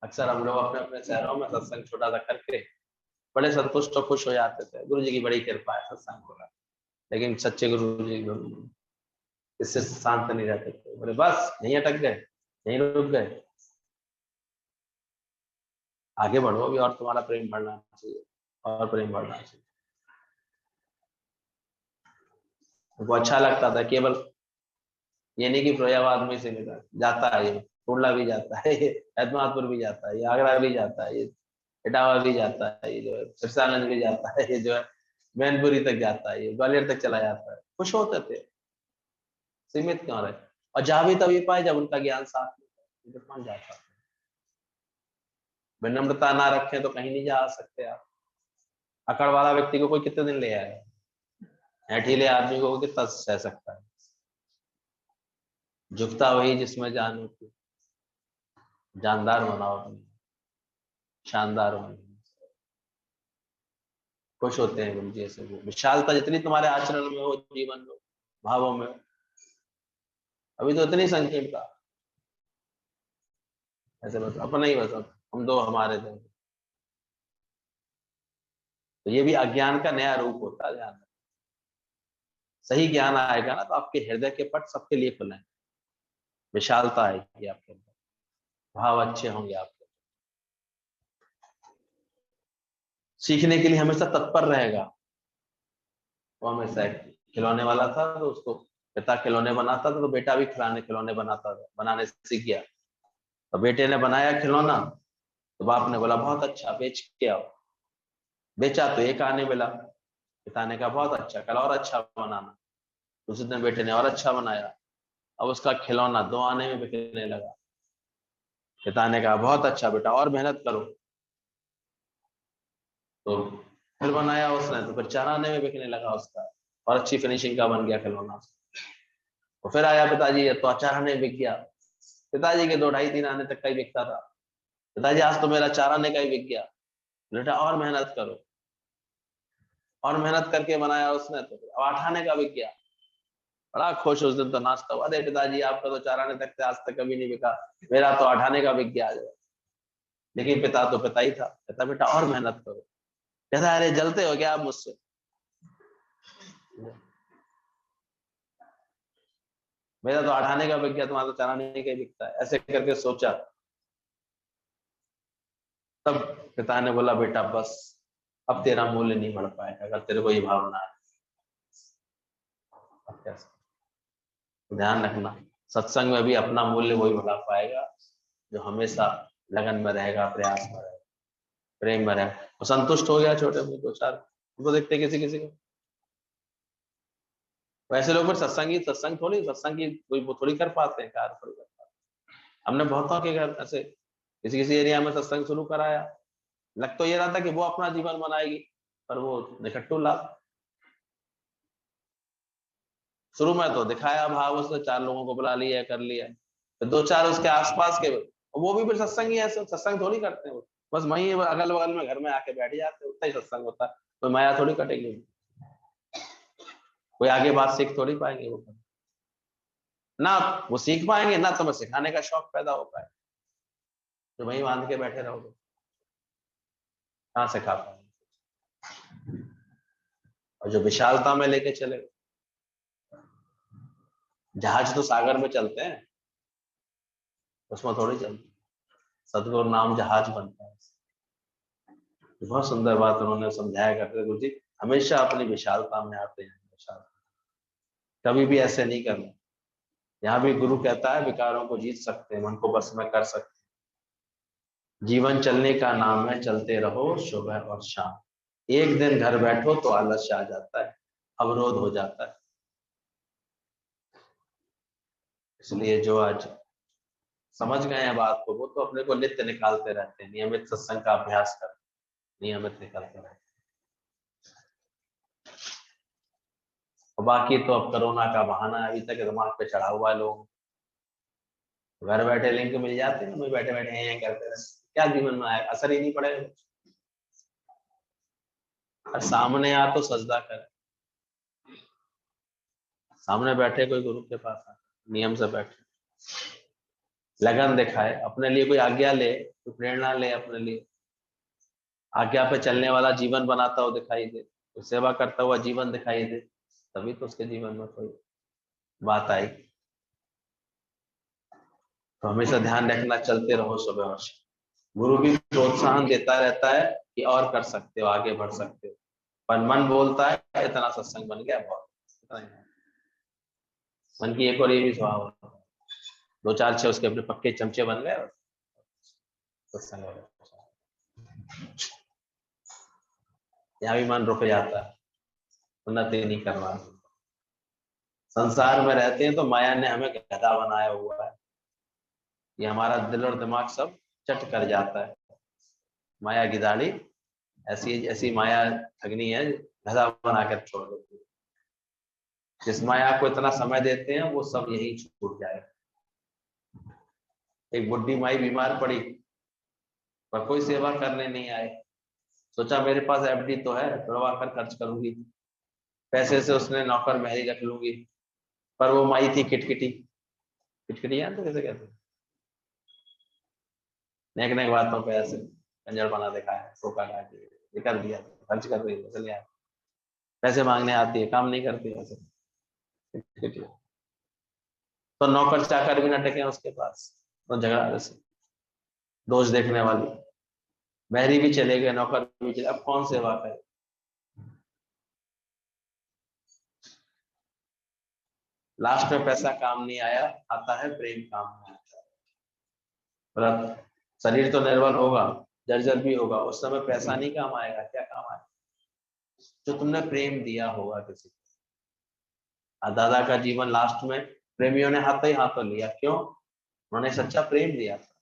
अक्सर हम लोग अपने अपने शहरों में सत्संग छोटा सा करके बड़े संतुष्ट और खुश हो जाते थे, गुरु जी की बड़ी कृपा है सत्संग हो रहा। लेकिन सच्चे गुरु जी इससे शांत नहीं रहते थे, बोले बस यहीं अटक गए, यहीं रुक गए, आगे बढ़ो अभी, और तुम्हारा प्रेम बढ़ना चाहिए, और प्रेम बढ़ना चाहिए। वो अच्छा लगता था। केवल ये नहीं कि फैजाबाद में से मिला जाता है, ये टोला भी जाता है, ये हैदराबादपुर भी जाता है, ये आगरा भी जाता है, ये इटावा भी जाता है, ये जो है सिरसागंज भी जाता है, ये जो है मैनपुरी तक जाता है, ये ग्वालियर तक चला जाता है। खुश होते थे, सीमित क्यों रहे? और जा भी तभी पाए जब उनका ज्ञान साथ में, तो कौन जाता है? विनम्रता ना रखें तो कहीं नहीं जा सकते आप। अकड़ वाला व्यक्ति को कोई कितने दिन ले आएगा? ऐठीले आदमी को कितना सह सकता है? झुकता वही जिसमें जान होती। जानदार बनाओ तुम, शानदार बनो। खुश होते हैं गुरु जी ऐसे। विशालता जितनी तुम्हारे आचरण में हो, जीवन में, भावों में, अभी तो इतनी संकीर्णता, ऐसे बस अपना ही बस हम दो हमारे दो। तो ये भी अज्ञान का नया रूप होता है। ध्यान, सही ज्ञान आएगा ना तो आपके हृदय के पट सबके लिए खुले, विशालता आएगी आपके अंदर, भाव अच्छे होंगे आपके, सीखने के लिए हमेशा तत्पर रहेगा। वो हमेशा खिलौने वाला था तो उसको पिता खिलौने बनाता था, तो बेटा भी खिलौने खिलौने बनाता था, बनाने सीख गया। तो बेटे ने बनाया खिलौना, तो बाप ने बोला बहुत अच्छा, बेच के आओ। बेचा तो एक आने मिला, पिता ने कहा बहुत अच्छा, कल और अच्छा बनाना। दूसरे दिन बेटे ने और अच्छा बनाया, अब उसका खिलौना 2 आने में बिकने लगा। पिता ने कहा बहुत अच्छा बेटा, और मेहनत करो। तो फिर बनाया उसने, तो फिर 4 आने में बिकने लगा उसका, और अच्छी फिनिशिंग का बन गया खिलौना। तो फिर आया पिताजी, तो 4 आने में बिक गया। पिताजी के 2 ढाई 3 आने तक का ही बिकता था। पिताजी आज तो मेरा 4 आने का ही बिक गया। बेटा और मेहनत करो, और मेहनत करके बनाया उसने, तो अब 8 आने का बिक गया। बड़ा खुश उस दिन तो नाचता हुआ, अरे पिताजी आपका तो 4 आने तक से आज तक कभी नहीं बिका, मेरा तो 8 आने का बिक गया। लेकिन पिता तो पिता ही था। कहता बेटा और मेहनत करो। कहता अरे जलते हो क्या आप मुझसे? मेरा तो अढ़ाने का बिक गया, तुम्हारा तो चराने का ही बिकता है, ऐसे करके सोचा। तब पिता ने बोला बेटा बस, अब तेरा मूल्य नहीं बढ़ पाएगा अगर तेरे को ये भावना है। अब कैसे? ध्यान रखना, सत्संग में भी अपना मूल्य वही बढ़ा पाएगा जो हमेशा लगन में रहेगा, प्रयास में रहेगा, प्रेम में रहेगा। तो संतुष्ट हो गया छोटे में दो चार, उनको देखते किसी किसी को। वैसे लोग फिर सत्संग की कोई वो थोड़ी कर पाते हैं, कार्य थोड़ी कर पाते हैं। हमने बहुतों के घर ऐसे किसी किसी एरिया में सत्संग शुरू कराया, लग तो ये रहा था कि वो अपना जीवन बनाएगी, पर वो निकट्टू लाभ। शुरू में तो दिखाया भाव, उसने 4 लोगों को बुला लिया, कर लिया, फिर 2-4 उसके आसपास के, वो भी फिर सत्संग ही है, सत्संग थोड़ी करते हैं वो, बस वहीं अगल बगल में घर में आके बैठ जाते हैं, उतना ही सत्संग होता है। कोई माया थोड़ी कटेगी, कोई आगे बात सीख थोड़ी पाएंगे वो, ना वो सीख पाएंगे, ना तुम्हें सिखाने का शौक पैदा हो पाए। तो वहीं बांध के बैठे रहोगे, कहाँ सिखा पाएंगे। और जो विशालता में लेके चले, जहाज तो सागर में चलते हैं, उसमें थोड़ी चलते, सतगुरु नाम जहाज बनता है। बहुत सुंदर बात उन्होंने समझाया करते गुरु जी, हमेशा अपनी विशालता में आते हैं, विशाल, कभी भी ऐसे नहीं करना। यहाँ भी गुरु कहता है विकारों को जीत सकते हैं, मन को बस में कर सकते हैं। जीवन चलने का नाम है, चलते रहो सुबह और शाम। एक दिन घर बैठो तो आलस्य आ जाता है, अवरोध हो जाता है। इसलिए जो आज समझ गए हैं बात को, वो तो अपने को नित्य निकालते रहते हैं, नियमित सत्संग का अभ्यास कर, नियमित निकालते रहते हैं। और बाकी तो अब कोरोना का बहाना अभी तक दिमाग पे चढ़ा हुआ है, लोग घर बैठे लिंक मिल जाते हैं, वही बैठे बैठे हैं करते रहते, क्या जीवन में आए, असर ही नहीं पड़ेगा। और सामने आ तो सजदा कर, सामने बैठे कोई गुरु के पास आ, नियम से बैठे, लगन दिखाए, अपने लिए कोई आज्ञा ले, कोई प्रेरणा ले, अपने लिए आज्ञा पे चलने वाला जीवन बनाता हो दिखाई दे, कोई सेवा करता हुआ जीवन दिखाई दे, तभी तो उसके जीवन में कोई बात आई। तो हमेशा ध्यान रखना, चलते रहो सुबह और शाम। गुरु भी प्रोत्साहन देता रहता है कि और कर सकते हो, आगे बढ़ सकते हो, पर मन बोलता है इतना सत्संग बन गया बहुत, इतना ही। मन की एक और ये भी स्वभाव है, 2-4 6 उसके अपने पक्के चमचे बन गए, सत्संग हो गया। यहाँ भी मन रुक जाता है, उन्नति नहीं करवा। संसार में रहते हैं तो माया ने हमें गधा बनाया हुआ है, ये हमारा दिल और दिमाग सब चट कर जाता है। माया गिदाड़ी ऐसी ऐसी माया ठगनी है, गधा बना कर छोड़ देती है। जिस माया को इतना समय देते हैं वो सब यही छूट जाए। एक बुढ़ी माई बीमार पड़ी, पर कोई सेवा करने नहीं आए, सोचा मेरे पास एफडी तो है, तुड़वा कर खर्च करूंगी, पैसे से उसने नौकर महरी रख लूंगी। पर वो माई थी किटकिटी, किटकिटी तो कैसे कहते हैं, नेक नेक बातों पे ऐसे कंजर बना दिखाया, धोखा खा के ये कर दिया, खर्च कर रही है, चलिए पैसे मांगने आती है, काम नहीं करती ऐसे। तो नौकर चाकर भी न टिके उसके पास, तो झगड़ा से दोष देखने वाली, बहरी भी चले गए, नौकर भी चले, अब कौन सेवा करे। लास्ट में पैसा काम नहीं आया, आता है प्रेम काम में आता है। पर शरीर तो निर्बल होगा, जर्जर भी होगा, उस समय पैसा नहीं काम आएगा, क्या काम आएगा, जो तुमने प्रेम दिया होगा किसी को। दादा का जीवन लास्ट में प्रेमियों ने हाथों ही हाथों लिया, क्यों, उन्होंने सच्चा प्रेम दिया था।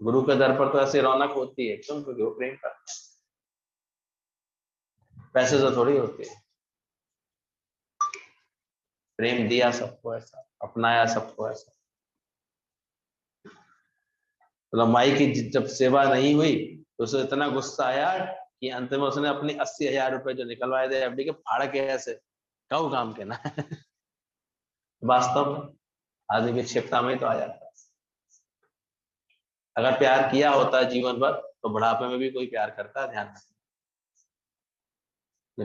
गुरु के दर पर तो ऐसी रौनक होती है, क्यों, क्योंकि वो प्रेम का, पैसे से थोड़ी होती है। प्रेम दिया सबको ऐसा, अपनाया सबको ऐसा। मतलब माई की जब सेवा नहीं हुई तो उसे इतना गुस्सा आया कि अंत में उसने अपनी 80,000 रुपए जो निकलवाए थे एफडी के, फाड़ के ऐसे कऊ काम के ना। वास्तव में आदमी की क्षिप्ता में तो आ जाता है। अगर प्यार किया होता है जीवन भर तो बुढ़ापे में भी कोई प्यार करता है, ध्यान रखना,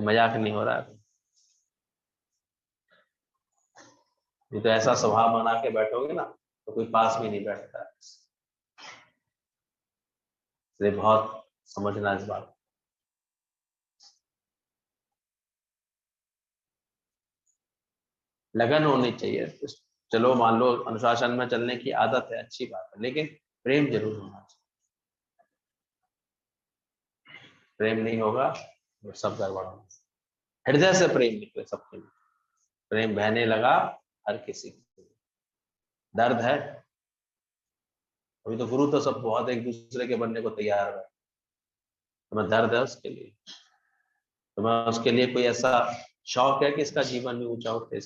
मजाक नहीं हो रहा है। नहीं तो ऐसा स्वभाव बना के बैठोगे ना तो कोई पास भी नहीं बैठता है। इसलिए बहुत समझना इस बात। लगन होनी चाहिए। चलो मान लो अनुशासन में चलने की आदत है, अच्छी बात है, लेकिन प्रेम जरूर होना चाहिए। प्रेम नहीं होगा तो सब गड़बड़ होगा। हृदय से प्रेम निकले सबके लिए। प्रेम बहने लगा हर किसी के। दर्द है, अभी तो गुरु तो सब बहुत एक दूसरे के बनने को तैयार है। तुम्हें दर्द है उसके लिए, तुम्हें उसके लिए कोई ऐसा शौक है कि इसका जीवन भी ऊंचा उठे,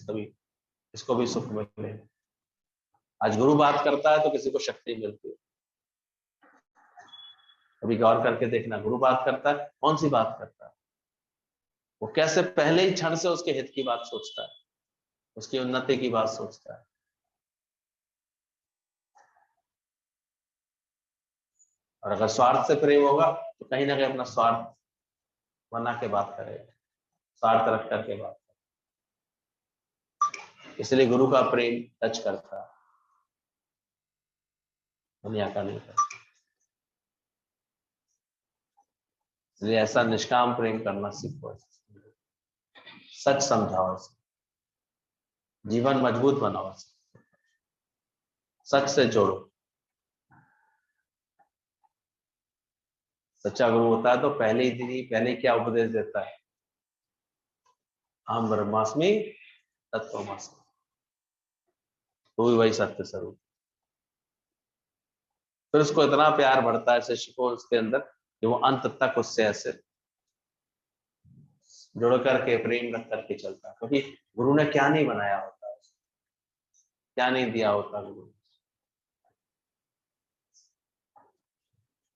इसको भी सुख मिले। आज गुरु बात करता है तो किसी को शक्ति मिलती है। अभी गौर करके देखना, गुरु बात करता है, कौन सी बात करता है? वो कैसे पहले ही क्षण से उसके हित की बात सोचता है, उसकी उन्नति की बात सोचता है। और अगर स्वार्थ से प्रेम होगा तो कहीं ना कहीं अपना स्वार्थ बना के बात करेगा, स्वार्थ रख करके बात करेगा। इसलिए गुरु का प्रेम टच करता है, दुनिया का नहीं करता। इसलिए ऐसा निष्काम प्रेम करना सीखो, सच समझाओ, जीवन मजबूत बनाओ, सच से जोड़ो। सच्चा गुरु होता है तो पहले ही दिन ही पहले क्या उपदेश देता है? अहम ब्रह्मास्मि तत्त्वमसि, तो भी वही सत्य स्वरूप। फिर उसको इतना प्यार बढ़ता है शिष्य को उसके अंदर कि वो अंत तक उससे ऐसे जुड़ करके प्रेम रख करके चलता है। क्योंकि गुरु ने क्या नहीं बनाया होता, क्या नहीं दिया होता गुरु।